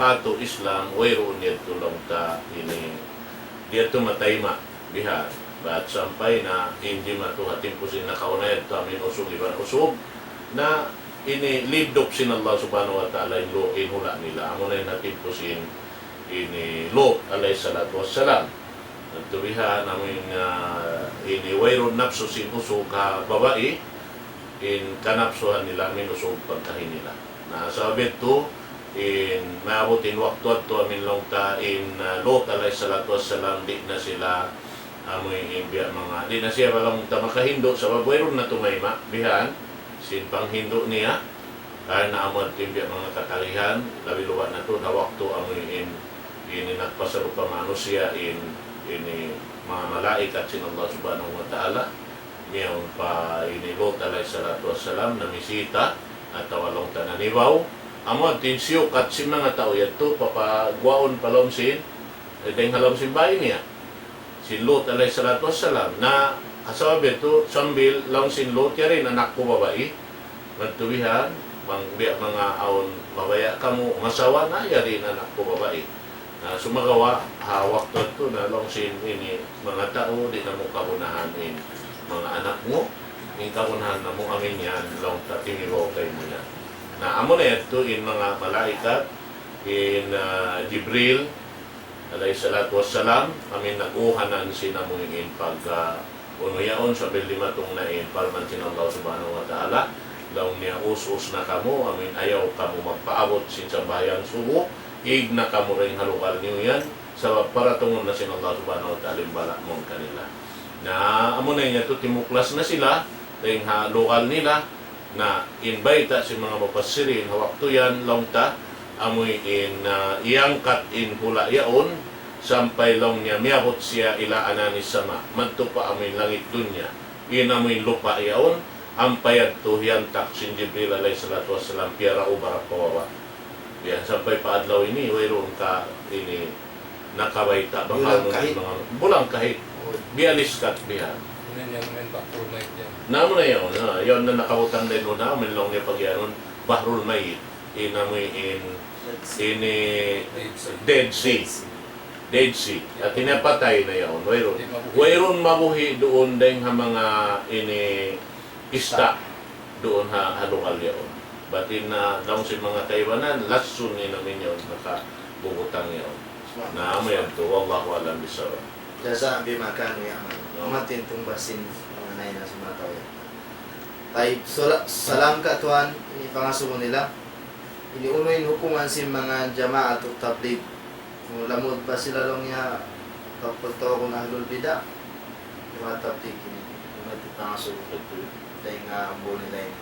kato Islam wayroon nito lang ta ini dito matayma bihan at sampay na hindi matuhatin po sila kaunay at amin usog iban usog na ini lidop sin Allah subhanahu wa ta'ala in hula nila amo na natin po sin ini Lot alayhi salatu wassalam at tubihan namin ini wayroon napso sin usog ka babae in kanapsuhan nila amin usog pagkahin nila na sabi to in maabutin waktu at to amin long ta in Lot alayhi salatu wassalam di na sila amoy imbiya mga di na siya walang makahindo sa wayroon na tumayma bihan sin panghindo niya kaya naamad imbiya mga katalihan labi luwa na to na waktu amoy ini nagpasaro pa manusia ini mga malaikat sin Allah subhanahu wa ta'ala miyaw pa ini Lot alayhi salatu wassalam na misita at tawalong tananibaw amad tinsiyok at sin mga tao yato papagwaon palom sin dahil halom sin bahay niya si Lot alayhi salatu wassalam na kasabi ito sambil lang sin Lot rin anak ko babae magtubihan mga aon babaya kamo masawa na yari anak ko babae na sumagawa hawak to ito na lang sin ini mga tao di na mo kabunahan mga anak mo in kabunahan na mo amin yan lang tatinibaw kay mo yan na amo na ito in mga malaikat in Jibril alayhi salatu wassalam amin naguhanan sinamuin pag unuyaon sa bilima tong nain palman sin Allah subhanahu wa ta'ala daw niya us na kamo amin ayaw kamo magpaabot sin sa bayan subo ig na kamo rin halukal niyo yan sa paratungon na sin Allah subhanahu wa ta'ala bala mong kanila na amo na niya to timuklas na sila dahil halukal nila na invite si mga mapasirin hawak to yan longta amoy iangkat in hula yaon sampay long niya miyabot siya ila ananis sama manto pa amoy langit dunya inamoy lupa yaon ampayad to hiyantak sin Jibril alayhi salatu wassalam piara ubarak kawawa yan sampay paadlaw ini wayroon ka ini nakabaita bulang kahit bialis kat bihan namo na yun yun na nakawutang din na amin long niya pagyanon bahrul mayit inamoy ini Dead Sea at tinapatay na yun wayroon mabuhi doon dahil mga ini ista doon halukal yun batin na daw si mga Taiwanan lasun ni namin yun nakabubutang yun na amo yan to wallahu alam bisawab jazaan bima kanu ya'mal umatin tumbasin mga naina sa mga tao tay salam ka tuan ini pangasumo nila iniunoy hukuman si mga jamaat o tabligh kung lamod pa sila lang niya kapagtawa kung ahlul bida yung mga tabligh ini kung ito pangasunod dahil nga ang buo nila ini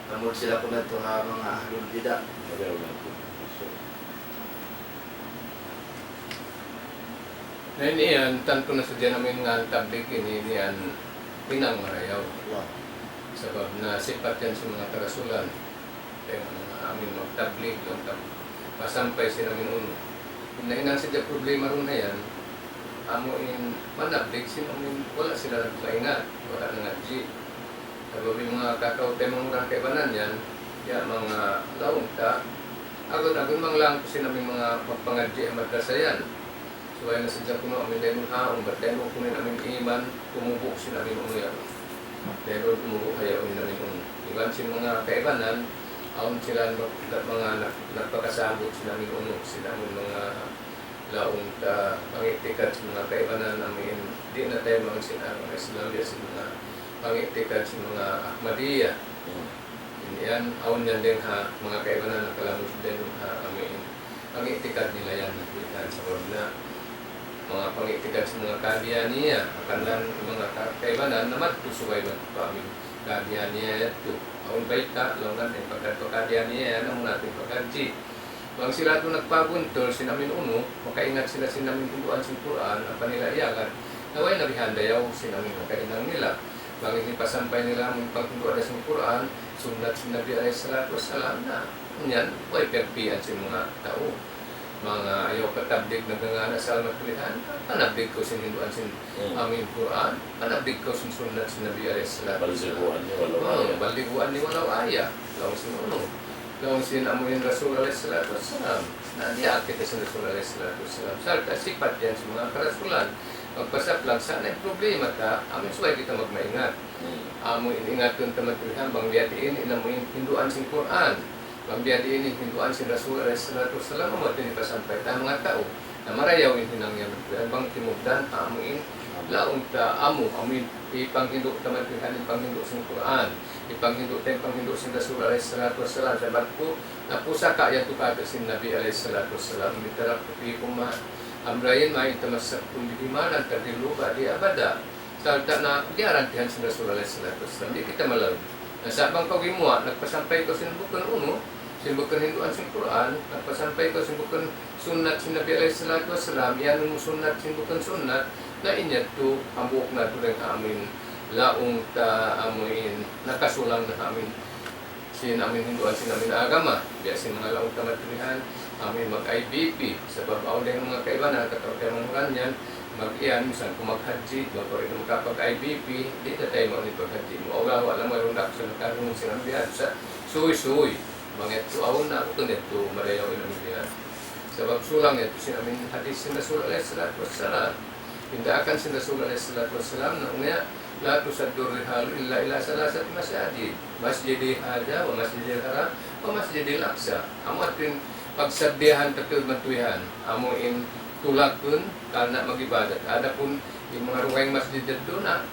lamod sila kung ito mga ahlul bida na iniyan tanto na sa diyan namin nga tabligh ini niyan pinang marayaw sabab na sipat yan sa mga karasulan kaya amin magtablig yung pasampay sila namin uno. Naingan siya problema rin na yan, amo in manablig sila namin, wala sila nagpaingat, wala na nga G. Sabi yung mga kakautay mga kaibanan yan, yan mga laong ta, agad-agad mang lang sila namin mga pagpangadji ang magkasayan. So ay nasadya ko na amin dahil haong, ba't dahil mo kunin namin iman, kumubok sila namin uno yan. Dahil kumubok kaya unin namin uno. Iban si mga kaibanan, aon sila mga nagpakasabot sila ng uno, sila ng mga laong pangitikat sa mga kaibanan namin. Di na tayo mga sinarang Islamia sa mga pangitikat sa mga Ahmadiyya. Yan, aon yan din mga kaibanan na kalamot din amin. Pangitikat nila yan, sa na mga pangitikat sa mga Qadianiyya. Akanlan mga kaibanan naman tusubay ba kami Qadianiyya ito. Aun baita, lawan yung pagkakadian niya, ano natin pagkakji. Bang sila ito nagpabuntol, sinamin uno, makaingat sila sinamin hinduan sa Quran, ang panilayagan, naway narihandayaw sinamin makainang nila. Bang hindi pasampay nila ang panghinduan sa Quran, sunat si Nabi alayhi salatu wassalam na, yan, huwag perpian sa mga tao. Mga ayaw patabdig na gangana sa almatlihan, panabdig ko sa hinduan sa aming Quran, panabdig ko sa sunat si Nabi alayhi salatu wassalam. Baliguan ni walau aya, laong sinuno. Laong sinamuin Rasul alayhi salatu wassalam. Na diakit sa Rasul alayhi salatu wassalam. Salta sipat yan sa mga karasulan. Magpasap lang, sana yung problema ta, amin suway kita magmaingat. Amo iningatun tamatulhan, bang biyatiin, inamuin hinduan sa Quran. Bang biyatiin, hinduan sa Rasul alayhi salatu wassalam, amatin ipasampay ta mga tao. Na marayaw yung hinangyan, bang timugdan, amuin, laong ta, amuin, ipanghindu tamatulhan, ipanghindu sa Quran. Ipanghindu tayo, ipanghindu sa Rasul alayhi salatu wassalam. Sabat ko, napusaka yan tukata si Nabi alayhi salatu wassalam. Mitarap kupi kuma, amrayin may tamasak kundi imanan terdiluba di abada. Salta na garantihan sa Rasul alayhi salatu wassalam. Di kita malaw. Nasabang pagimuha, nagpasampay ko sinubukon uno, sinubukon hinduan sa Quran, nagpasampay ko sinubukon sunat si Nabi alayhi salatu wassalam, yan mo sunat, sinubukon sunat, na inyat to, ang buhok na to rin amin, laong ta amuin, nakasulang na amin, sinamin hinduan, sinamin agama, biyasin mga laong tamatilihan, amin mag-IBP, sa babaw din mga kaiba na katawag tayo mga kanyan, mag-iyan, misan kung mag-hadji, magparin mo kapag-IBP, di na tayo mga nipag-hadji mo. O gawa lang mayroon na sa nakarunong sinambihan sa suy-suy. Mga ito, awon na ako ito, marayaw inambihan. Sabab sulang ito, sinamin hadis sin Rasul alayhi salatu wassalam. Hindaakan sin Rasul alayhi salatu wassalam na unya, la tusaddur rihalu illa ila salasat masjid. Masjidil hadha wa masjidil haram wa masjidil aqsa. Amo atin pagsaddihan tatul matuyan. Amo in tulakun karena mag-ibadat. Ada pun yung mga ruwayang masjid dito na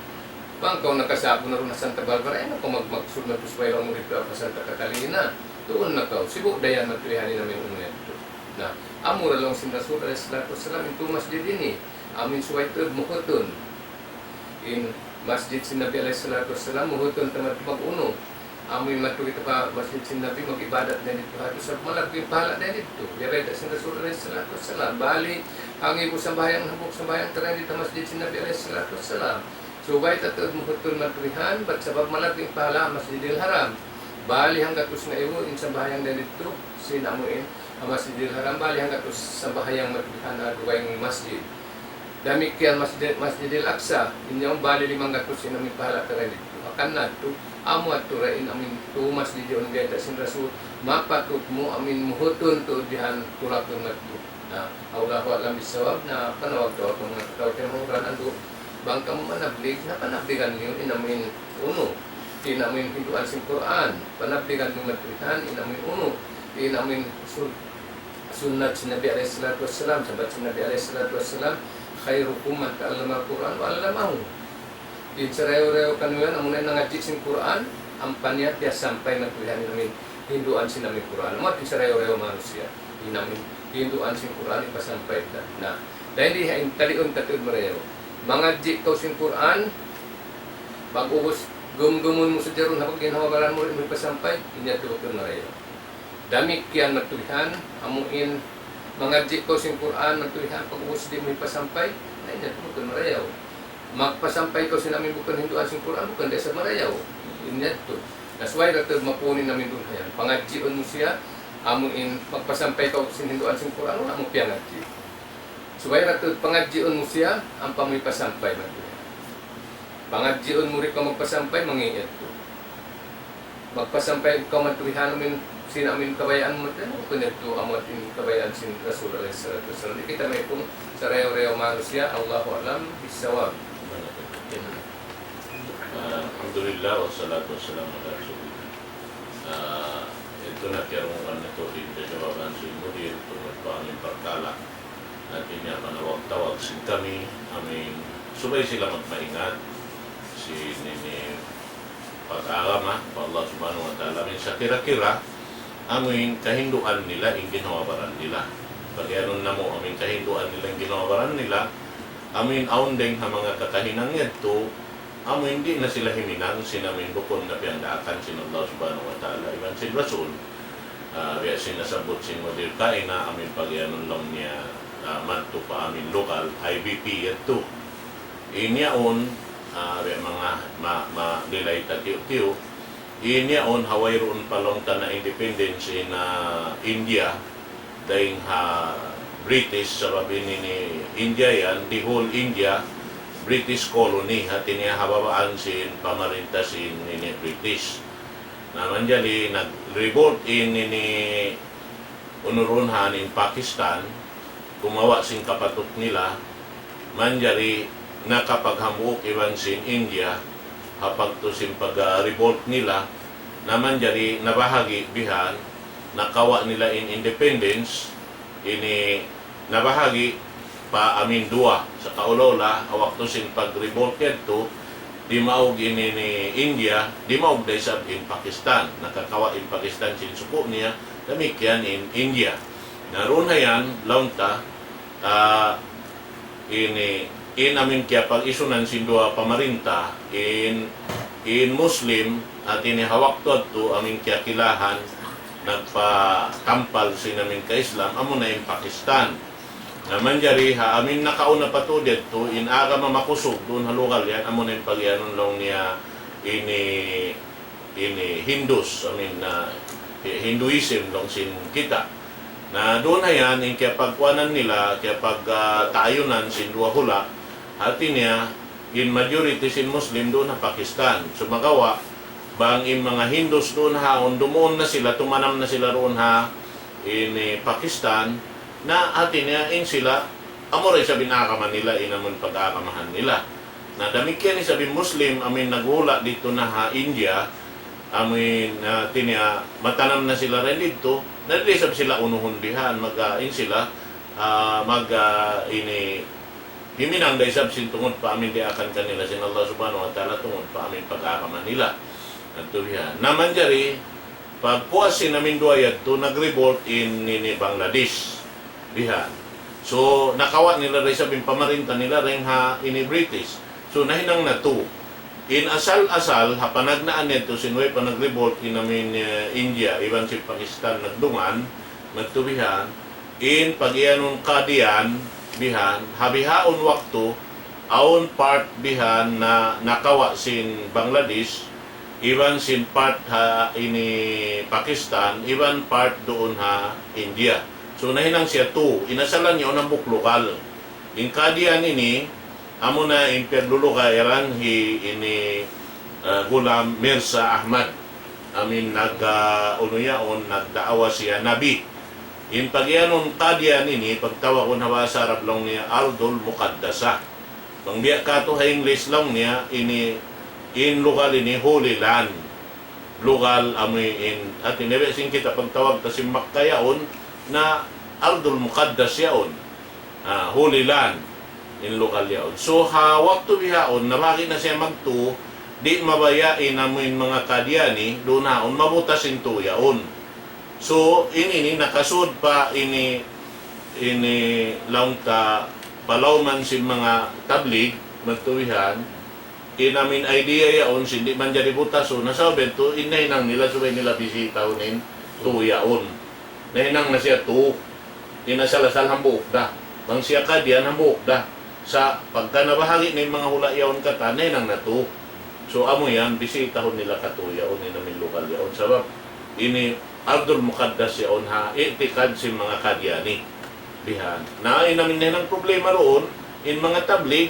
bang kung nakasabo na rin na Santa Barbara, ay kung magsunod po sa bayang mo dito ako Santa Catalina, doon na kau. Sibu dayan matuyahanin namin umunit ito. Na, amura lang sin Rasul alayhi salatu wassalam, ito masjid ini. Amin suway ito, muhutun. In masjid sin Nabi alayhi salatu wassalam, muhutun tamat mag-uno. Amin matuloy ito pa masjid sin Nabi, mag-ibadat na dito. Hato sa malaging pahala na dito. Yaray sin Rasul alayhi salatu wassalam. Bali, ang ibo sa bayang, habok sa bayang taran dito masjid sin Nabi alayhi salatu wassalam. Subay tatod muhutun maturihan, ba't sabab malaging pahala masjidil haram. Bali hanggat us na iwo, in sa bahayang na dito, sinamuin, ang masjidil haram, bali hanggat us sa bahayang maturihan na duwayang masjid. Damikian masjidil aqsa, inyong bali 500 sinamin pahala taran dito. Akan na ito, amo at turain amin to masjid yung gaya sin Rasul, mapatut mo amin muhutun to dihan tulakun na ito. Na, Allahu alam bisawab na panawag to ako mga tawag tayo mga ranando. Bang kamu manablig, na panabligan niyo inamin uno. Inamin hinduan sin Quran, panabligan niyo maturihan, inamin uno. Inamin sunat si Nabi alayhi salatu wassalam, sabat si Nabi alayhi salatu wassalam, khairukum man ta'allama al-Quran wa 'allamahu. Din sa rew-rew kanuyan amunay nangadji sin Quran, ang panyat dia sampai maturihan inamin hinduan sin namin Quran. Mo din sa rew-rew manusia, inamin hinduan sin Quran ipasampay ta. Na dahil di taliun tatud mareyo. Mangadji kau sin Quran, pag-ubos gum-gumun mo sa jaron habang ginawabaran mo rin mo ipasampay, inya tuwag na rin. Damik yan matulihan, amuin, mangadji kau sin Quran, matulihan, pag-ubos di mo ipasampay, na inya tuwag na rin. Magpasampay kau sin namin bukan hinduan sin Quran, bukan desa marayaw, inya tuwag. Nasway ratod mapunin namin doon yan. Pangadjion mo siya, amuin, magpasampay kau sin hinduan sin Quran, wala mo piyangadji. Subay ratod pangadjion mo siya, ang pamoy pasampay matuloy. Pangadjion mo rin ka magpasampay, mangingat ko. Magpasampay ka matulihan namin, sinamin kabayaan mo, kung ito ang ating kabayaan sin Rasul alayhi salatu wassalam. Kita may kung sa reyo-reyo manusia, Allahu alam, bisawab. Alhamdulillah, wassalatu wassalamu ala rasulillah. Ito na kiyarungan na ito din sa jawaban si Mudir, tungkol pa aming pagkala. At inya panawag-tawag sin kami, aming subay sila magmaingat, si nini pag-aarama, pa Allah subhanahu wa ta'ala, amin sa kira-kira, aming kahinduan nila, yung ginawabaran nila. Pag-ianon na mo, aming kahinduan nila, yung ginawabaran nila, amin aundeng ha mga kakahinang yato, amin hindi na sila himinang, sinamin bukon na piyandaakan sin Allah subhanahu wa ta'ala, iban sin Rasul, Biya sinasabot si Modir kain na amin pagyanon lang niya madto pa amin lokal IBP yato. Inyaon biya mga dilay tatiyo-tiyo. Inyaon haway roon palong na independence in India dahil British sa babini ni India yan, the whole India British colony hati niya hababaan sin pamarinta sin ini British. Naman jali nag-revolt in ini unurunhan in Pakistan, gumawa sing kapatot nila, manjali nakapaghambuok iwan sin India, hapag to sin pag-revolt nila, naman jali nabahagi bihan, nakawa nila in independence, ini nabahagi pa amin dua sa kaulola, awak to sin pag-revolt to, di maog ini ni India, di maog dahil sa in Pakistan. Nakakawa in Pakistan sin suko niya, damikian in India. Naroon na yan, launta, in amin kaya pag isunan sin dua pamarinta, in Muslim, at ini hawak to amin kaya kilahan, nagpa-tampal sin amin ka Islam, amo na in Pakistan. Naman jari ha, amin nakauna pa to dito, in aga mamakusog, doon halukal yan, amo na yung pagyanon lang niya, ini Hindus, Hinduism lang sin kita. Na doon na yan, in kaya pagkuanan nila, kaya pagtayunan sin dua hula, hati niya, in majority sin Muslim doon na Pakistan. Sumagawa, bang in mga Hindus doon ha, dumuon na sila, tumanam na sila roon ha, in Pakistan, na atin niya in sila amoray sabi nakakaman nila inamon pag-aakamahan nila na damikyan ni sabi Muslim amin naghula dito na ha India amin atin niya matanam na sila rin dito nadisab sila unuhon dihan mag-in sila ini himinang daisab sin tungod pa amin di akan kanila sin Allah subhanahu wa ta'ala tungod pa amin pag-aakaman nila at yan naman jari pagkuasin namin duayad to nag-revolt in Bangladesh bihan. So, nakawa nila rin sabing pamarinta nila rin ha ini British. So, nahinang na to. In asal-asal, hapanagnaan nito, sinuwi pa nag-revolt in namin India, iban si Pakistan nagdungan, nagtubihan, in pag-ianong kadian, bihan, habihaon wakto, aon part bihan na nakawa sin Bangladesh, iban sin part ha ini Pakistan, iban part doon ha India. So nahinang siya to, inasalan niya ng buklokal. In kadian ini, amo na in perluluka iran ini Gulam Mirza Ahmad. Amin nagdaawa siya nabi. In pagyanon kadian ini, pagtawa ko na sa Arab lang niya, Ardul Muqaddasa. Pangbiya ka to ha English lang niya, ini in lokal ini Holy Land. Lokal amoy in, at inibesing kita pagtawag ta si Makkayaon, na Ardul Muqaddas yaon, Holy Land in lokal yaon. So hawak to bihaon, nabaki na siya magto, di mabayain namin mga kadyani, doon haon, mabutasin to yaon. So ini nakasud pa ini launta palawman si mga tablig, magtuwihan, inamin idea yaon, hindi man jadi butas, so nasabi to, inay nang nila, subay nila bisitawin to yaon. Nahinang na siya to, inasalasal hambuok da. Bang siya ka diyan hambuok da. Sa pagka nabahagi ng mga hula yaon kata, nahinang na to. So amo yan, bisitahon nila kato yaon, inamin lokal yaon. Sabab, ini Ardul Muqaddas yaon ha, itikad si mga kadyani. Bihan. Na inamin na ng problema roon, in mga tablig,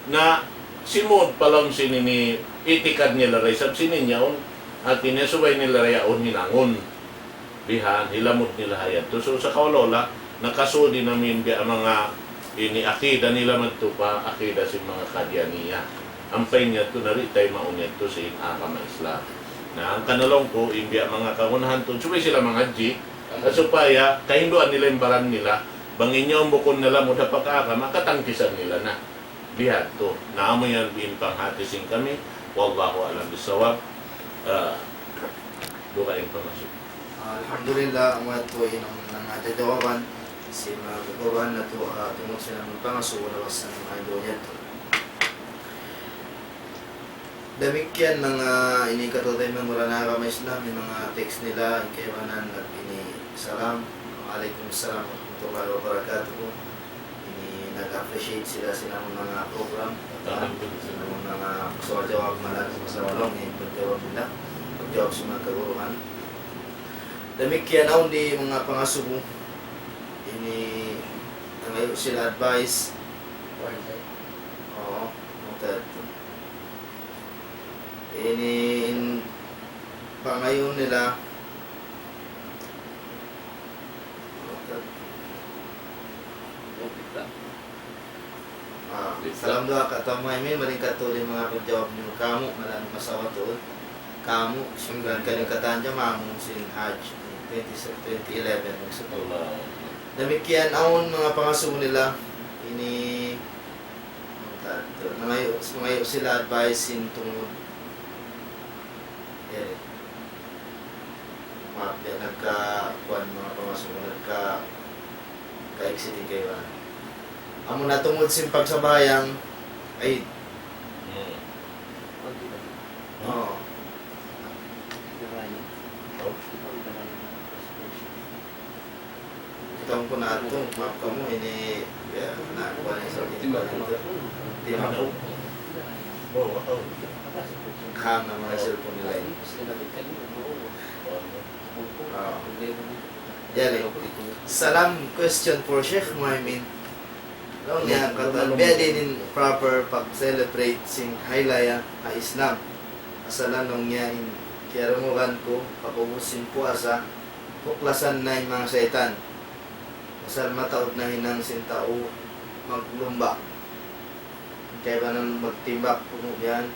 na simod palang sinini, itikad nila ray, sab sinin yaon, at inesubay nila yaon hinangon. Bihan, hilamot nila hayan. So sa kaulola, nakasudi namin ang mga ini akida nila magtupa, akida si mga kadyaniya. Ang pain niya ito, naritay maunyad ito sa inakama Islam. Na ang kanalong ko, imbiya mga kagunahan ito, subay sila mga G, at supaya, kahinduan nila yung baran nila, bangin niya ang bukon nila mo dapat akama, katangkisan nila na. Bihan to. Naamo yan, pinpanghatisin kami. Wallahu alam bisawab. Doon ka informasyon. Alhamdulillah, ang mga ito ay nangatadawaban si mga gugawan na ito tungkol sila ng pangasuwa sa mga doon ito. Damikyan mga inikatutay mga mula na ramay Islam, yung mga text nila, ikaiwanan at salam, alaikum salam wa rahmatullahi wa barakatuh. Ini nag-appreciate sila mga program, silang mga jawab malaki sa walong, yung pagjawab nila, pagjawab sa mga kaguruhan. Damikyan ako di mga pangasubo, ini nangayon sila advice. Oo, ini pangayon nila salam doa ka tamay min maringkat to din mga pagjawab niyo kamu malang masawa to kamu sunggan kaning katanja mamong sin Hajj 2011 nagsupula demikian aon mga pangasubo nila ini nangayo sila advice in tungod nagka-kuan mga pangasubo nagka-exiting kayo amo na tungod sin pagsabayang ay oo itong ko na ito map ka mo ini na kuan sa timba po kam na mga cellphone nila yun Yali. Salam question for Sheikh Muhammad. Long niya katan din proper pag-celebrate sing haylaya na Islam. Asalan nung niya in kiarungugan ko pakubusin puasa buklasan na yung mga setan. Asal mataod na hinang sintao maglumba. Kaya ba nang magtimbak puno yan?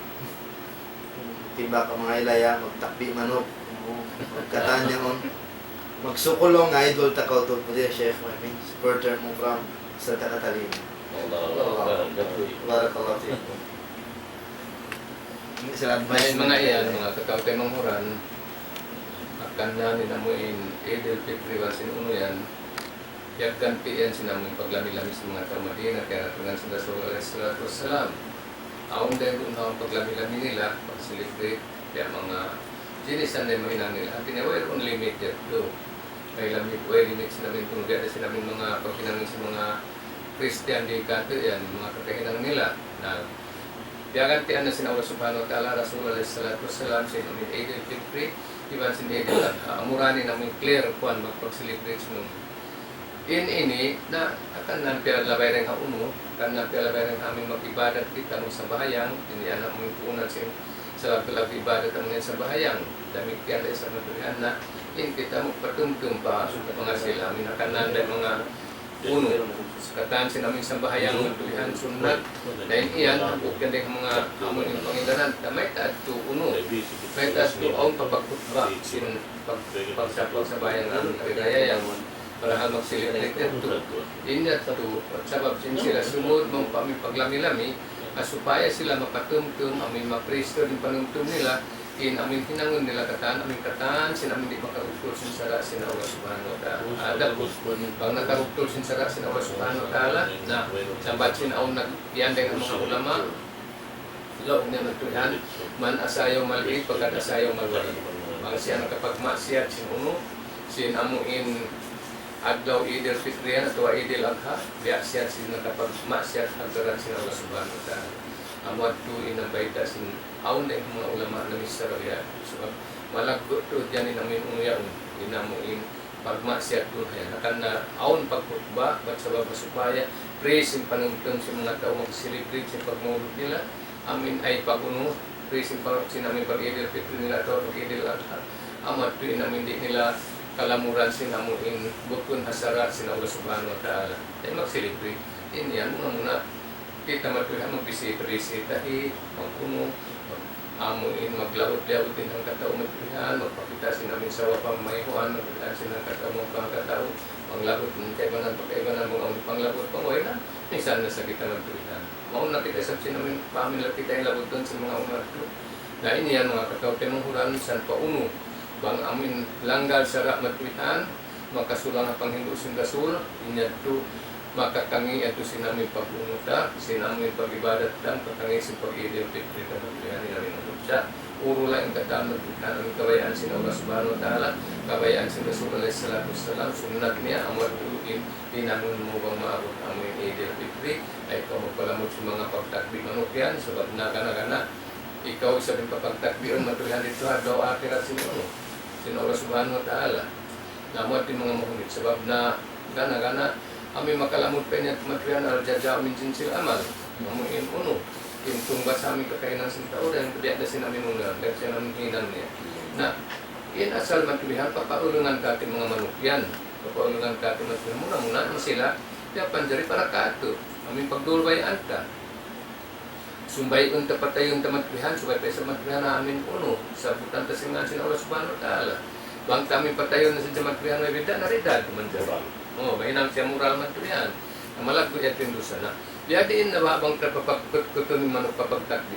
Timbak ang mga haylaya, magtakbi manok. Kataan niya on. Magsukulong nga idol takaw to po diya Sheikh Muhammad. Supporter mo from sa Takatalim. Barakallahu fiikum. May mga iyan, mga kakawtay manghuran, akan na ninamuin Eidul Fitri wal sinuno yan, yakan piyan sinamuin paglami-lami sa mga Madina kaya natunan sa Rasul alaihi salatu wassalam. Aong dahil doon ang paglami-lami nila, pag-celebrate, kaya mga jinisan na yung mahinang nila. At tinawag unlimited do. May limit sinamin kung gada sinamin mga paghinangin sa mga Christian di kato yan, mga kakahinang nila. Na diagantian na sin Allah subhanahu wa ta'ala, Rasul alaihi salatu wassalam, sin amin Eidul Fitri, iban sin Eidul Adha, amurani namin clear kuan magpag-celebrate nung ini na akan nampia labay rin uno, akan nampia labay rin aming mag-ibadat kita mo sa bahayang, ini anak mo yung punan sa ibadat mo sa bahayang, damit yan na isa maturihan na in kita mo patumtum pa sa mga sila amin akan nanday mga uno kataan sinaming sa bahayang maturihan sunod dahil iyan bukyan din mga amon yung Panginoon na may tato uno may tato ang papagkutba sin pagsapag sa bahayang ang kagaya yang para mag-celebrate ito. Inya ito, sabab sin sila sunod mong paglami-lami, supaya sila mapatumtum, amin mapristo din panumtum nila, in amin hinangon nila kataan, amin kataan, sin amin di makaruktol sin sara sin Allah subhanahu wa ta'ala. Ada pag nakaruktol sin sara sin Allah subhanahu wa ta'ala, na sabat sin aon nagpiandeng ang mga ulama, law niya nagtuhan, man asayaw maliit, pagkat asayaw maliit. Mga siya nakapagmasyat sin uno, sin amuin Adlaw Eidul Fitri atau Eidul Adha biar siat sin nakapagmasyat hantaran sin Allah subhanahu wa ta'ala. Amad tu inang baita sin aun na mga ulama na misaraya. Sebab malagot tu janin amin umuyaon inamuin pagmasyat tu yan. Akan na aun pagkutba at sabab supaya praise sin panungtong sin mga tao mag-celebrate sin pagmulog nila. Amin ay paguno praise sin amin pag Eidul Fitri nila atau pag Eidul Adha. Amad tu inamin di nila kalamuran sinamuin bukun hasarat sin Allah subhanahu wa ta'ala. Ay mag-celebrate. Yan muna kita matuhan magbisi-prisi tahi, magpuno, amuin, maglaot-laot din ang katao matuhan, magpakita sinamin sa wapang mayhuan, magpakita sinang katao mong katao, maglaot, kaibanan pagkaibanan mong panglabot pangoy na, minsan na sa kita matuhan. Mauna kita sa sinamin, pamilap kita yung labot doon sa mga umarto. Na ini yan mga katao tinunghuran, san pa uno, bang amin langgal sa matuhan, makasulang ang panghindusin Rasul, inyad to makatangi ito sinaming pag-umuta, sinaming pag-ibadat lang, katangi sin pag-idil fitri katangihan namin ang siya. Uro lang ang katanod, kanang kabayaan sin Allah subhanahu wa ta'ala, kabayaan sin Rasul alaihi salatu wassalam, sunat niya, amwat uluin, tinangon mo bang maabot ang idil fitri, ay ikaw magpalamot sa mga pagtakbi manok yan, sabat na kana-kana, ikaw isa rin papagtakbion matulihan dito daw akhirat sino Allah subhanahu wa ta'ala. Namuat yung mga mahunit sabab na gana-gana kami makalamot pa niya matulihan al-jaja min jinsil amal. Mamuin uno. Yung tungbat sa aming kakainan sa tao dahil padiyak na sinami muna dahil siya namin hinan niya. Na yan asal matulihan papaulungan katin mga manok yan. Papaulungan katin matulihan muna sila kaya panjari para kato. Aming pagdulbayan ka. Sumbay kung tapatayon tamatlihan, subay pa sa matlihan namin uno, sa butang tasingan sin Allah subhanahu wa ta'ala. Bang kami patayon na sa matlihan na bida, naridad, manjara. Mainam siya moral matlihan. Ang malagod yan tindusa na. Biyadiin na ba bang kapagkutunin manok papagtakdi?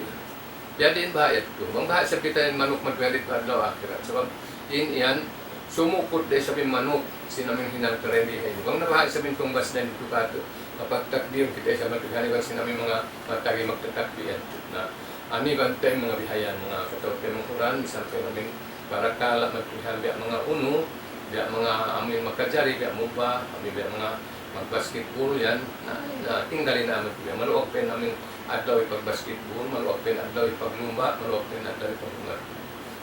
Biyadiin ba ayat ko? Bang bahat sa pitayin manok matlihan dito adlaw akhirat. Sabab, yan, sumukot dahil sabihin manok, sinaming hinang karendihay. Bang nabahat sabihin tungbas na dito kato. Kapag takdir kita sa matlihan, ibang sinami mga matagi magtatakbihan na ani bantay mga bihayan, mga katawag ng Quran, misal kayo namin para kala matlihan, biya mga uno, biya mga amin magkajari, biya muba, amin biya mga mag-basketball yan, na tinggalin na matlihan. Maluwag pa namin adlaw ipag-basketball, maluwag pa adlaw ipag-lumba, maluwag pa adlaw ipag-lumba.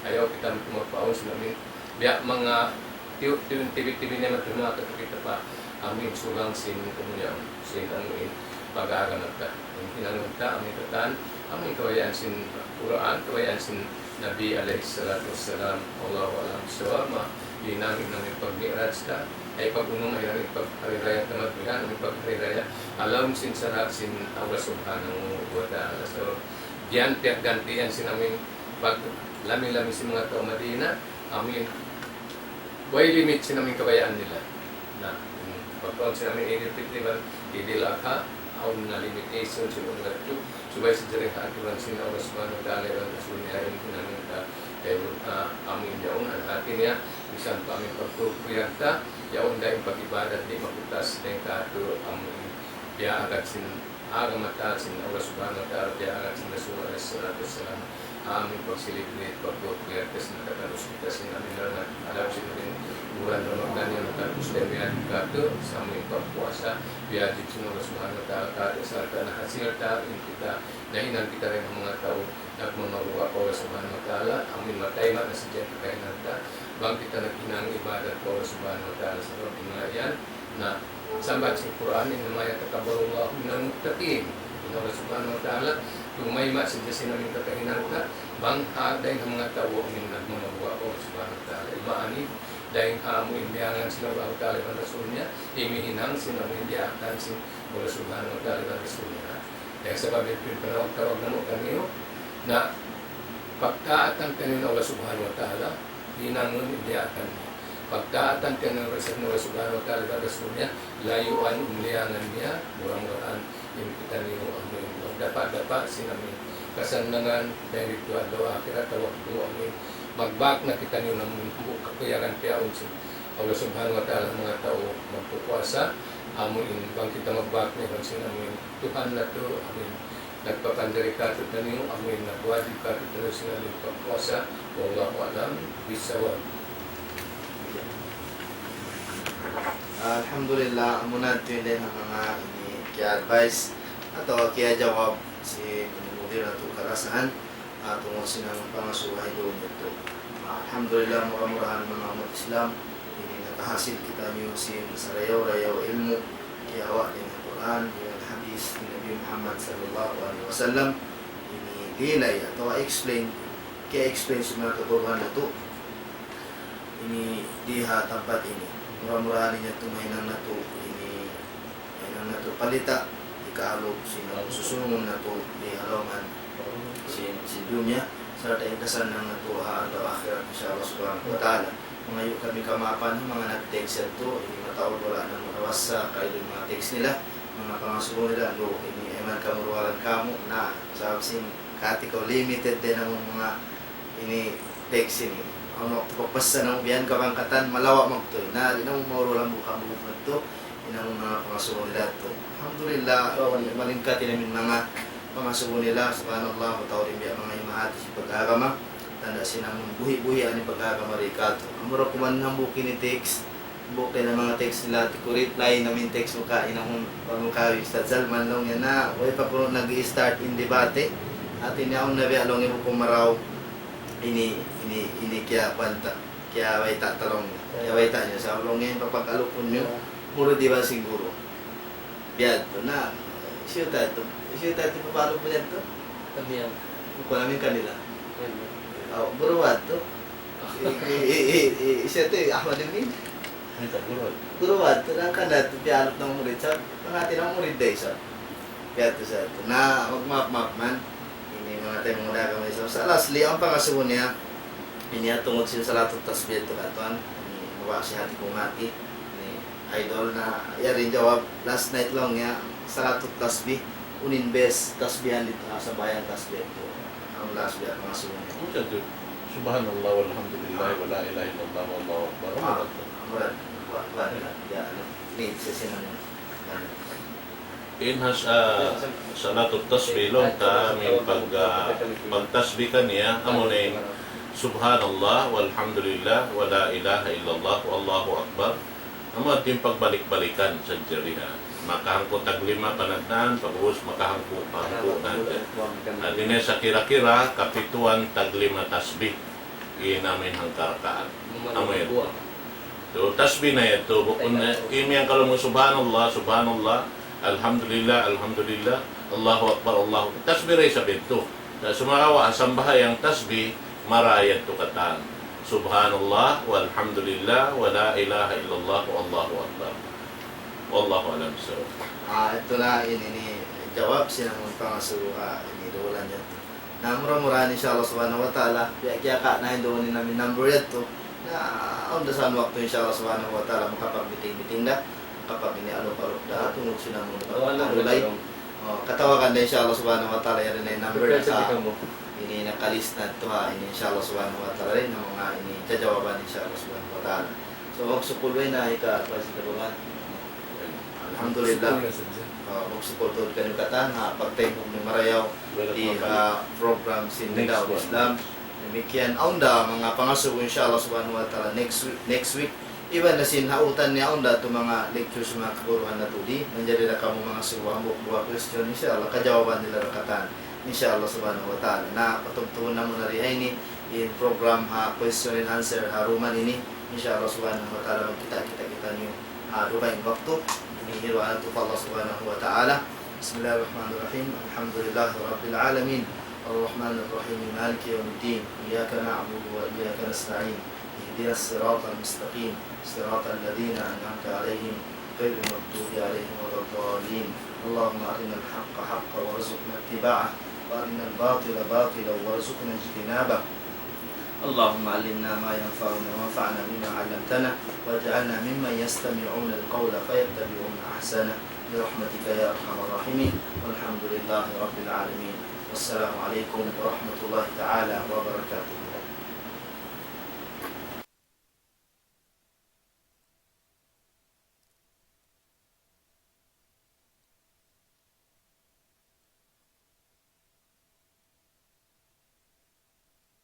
Ayaw kita magpaon sila namin, biya mga TV na matlihan, kita pa, amin sulang sin kumunyang sin anuin pag-aagamat ka. Ang hinanong ka, amin katan, amin kawayaan sin Quran, kawayaan sin Nabi alaihi salatu wassalam, Allahu alam sawama, dinamig namin pag-mi'raj ka, ay pag-unong ay namin pag-hariraya tamatbihan, namin pag-hariraya, alam sin sarat sin Allah subhanahu wa ta'ala. So, diyan tiyak gantian sin namin pag-lami-lami sin mga tao Madina, amin, way limit sin namin kabayaan nila. Na, pagkaon sa namin Idil Fitri man, Idil Adha, aun na limitation sa mga ito. Subay sa jaring haaturan sin Allah subhanahu wa ta'ala ang rasul niya yung namin ka kaya amin yaon ang atin niya bisan pa amin pagpupuyagta yaon dahil pag-ibadat di makutas na yung kaato amin biya agad sin agamata sin Allah subhanahu wa ta'ala biya agad sin rasul alaihi salatu wassalam amin pag-celebrate pagpupuyagta sin natatapos kita sin amin na alam sin namin bulan Ramadan yang terus dari kata sampai berpuasa biar di sini Allah Subhanahu wa ta'ala serta hasil kita dahinan kita yang mengetahui nak menaruh Allah Subhanahu wa ta'ala amin matai mana sejak kekainan kita bang kita nak hinang ibadat Allah Subhanahu wa ta'ala sebab pengajian nah sambat si Quran ini namanya takabbarullahu minal muttaqin Allah Subhanahu wa ta'ala tumay mak sejak sinamin kekainan kita bang ada yang mengetahui amin nak menaruh Allah Subhanahu wa ta'ala imani dahil kamu indiangan sila Allah Ta'ala dan Rasulnya imihinang sila indiakan sin Allah Subhanahu wa Ta'ala dan Rasulnya dahil sebab itu penawag-tawag na mo kanino na pagtaatan kanino Allah Subhanahu wa Ta'ala hinangon indiakan niya pagtaatan kanino Allah Subhanahu wa Ta'ala dan Rasulnya layuan umliangan niya murang-muraan yung kita niyo dapat sinamin kasanangan dahil ito adlaw akhirat waktu amin magbak na kita niyo ng kakuyaran piyaon si Allah Subhanahu wa ta'ala mga tao magpupuasa amin bang kita magbak niya kung sinamin Tuhan na to amin nagpapandari ka ito niyo amin nagwajib ka ito niyo sinamin pagpuasa wallahu alam bisawab. Alhamdulillah muna ito din ang mga i-advise atau kia-jawab si Mudir na ito karasahan tungkol sinang pangasuhay doon ito. Alhamdulillah murah-murahan mga umat Islam ini nakahasil kita niyo sa rayaw-rayaw ilmu kiawa din ang Quran yung hadis ni Nabi Muhammad sallallahu alaihi wasallam ini dilay atau explain sa mga katuruan na ito ini diha tempat ini murah-murahan niya tumahinan na ito ini mainan na ito palita ikaalog sinang susungon na ito di halaman si dunia serta yang kesan ng natuha atau akhirat insyaAllah subhanahu wa ta'ala ngayon kami kamapan mga nag-text ito ini matawag wala ng marawasa kayo yung mga text nila mga pangasubo nila lo ini eman kamuruwalan kamo na sabi sing kati ko limited din ang mga ini text ini ano pagpasa ng biyan kabangkatan malawa magto na dinang maurulang buka ito inang mga pangasubo nila to. Alhamdulillah, malingkat namin mga pangasubo nila. Subhanallah, matawrin biya mga imahati si pag-agama. Tanda sinang buhi-buhi ang pag-agama rikato. Amuro kuman ng buki ni text. Bukay ng mga text nila, ko reply namin text mo ka, inang pamukhawi sa Salman long yan na, way pa po nag-i-start in debate. At inaon na biya long yung kumaraw, ini kaya kwanta, kaya way tatalong, kaya way ta nyo, sa long ngayon papakalupon nyo, muro di ba siguro? Biyad to na, siya tayo papalo po niya to. Kami ang Kung namin kanila. Buruwad to. Siya to, Ahmad Amin. Buruwad to, na kanat, pialot ng murid sa, pangati ng murid day sa. Biyad to sa to, na magmap-map man. Ini mga tayo mga dagamay sa. Sa lastly, ang pangasubo niya, tungod siya sa lahat ng tasbih ito katuan. Bawa siya hati kong hati. Idol na yarin jawab last night lang niya sa lahat ng tasbih. Unin best tasbihan dito sa bayan tasbih ito. Ang last biya pangasubo niya. Subhanallah walhamdulillah wa la ilaha illallah wallahu akbar. Murad. Wala na. Need siya sinanong. Inhas salatut tasbih long ta min pagtasbih kaniya amunin subhanallah walhamdulillah wa la ilaha illallah wallahu akbar. Amo ating pagbalik-balikan sa jariha. Makahangko taglima panagdan, pag-uus makahangko natin. Dine sa kira-kira, kapituan taglima tasbih. Namin ang karakaan. Amo yan. So, tasbih na ito. Bukun na, imiyang kalong subhanallah, subhanallah, alhamdulillah, alhamdulillah, Allahu akbar, Allahu akbar. Tasbih rin sa binto. Sa sumarawa, sambahay ang tasbih, marayat to katan. Subhanallah, walhamdulillah, wa la ilaha illallah, wallahu akbar. Wallahu alam so. Ito na ini jawab siya ng pangasuha ini dolan niya. Na mura-mura ni inshallah subhanahu wa ta'ala. Kaya ka na doon namin number ito. Na on the sun waktu inshallah subhanahu wa ta'ala makapagbiting-biting na kapag ini alok-alok da tungod sila mo pagulay. Katawagan na inshallah subhanahu wa ta'ala yan na number sa ini nakalista to ha ini inshallah subhanahu wa ta'ala rin ng mga ini jawaban inshallah subhanahu wa ta'ala. So magsukulwe na ika pasigaruhan. Alhamdulillah. Magsuportod kanyo katan ha pagtengkog ni Marayaw di program Sindigaw Islam. Demikian aunda mga pangasubo inshallah subhanahu wa ta'ala next week. Iban na sinhautan ni aunda to mga lectures mga kaguruhan na tudi. Nandiyan na kamo mga suwa mo buwa question inshallah kajawaban nila rakatan. Inshallah subhanahu wa ta'ala na patugtuon na mo na rin ini in program question and answer haruman ini inshallah subhanahu wa ta'ala magkita niyo dumaing waktu inihiro anto pa Allah subhanahu wa ta'ala. Bismillahirrahmanirrahim. Alhamdulillahi rabbil alamin arrahmanir rahim maliki yawmiddin iyyaka na'budu wa iyyaka nasta'in ihdinas siratal mustaqim siratal ladzina an'amta 'alaihim ghairil maghdubi 'alaihim waladdallin. Allahumma arinal haqqa haqqan warzuqna ittiba'ah وارنا الباطل باطلا وارزقنا اجتنابه. اللهم علمنا ما ينفعنا وانفعنا بما علمتنا واجعلنا ممن يستمعون القول فيتبعون احسنه برحمتك يا ارحم الراحمين والحمد لله رب العالمين والسلام عليكم ورحمه الله تعالى وبركاته.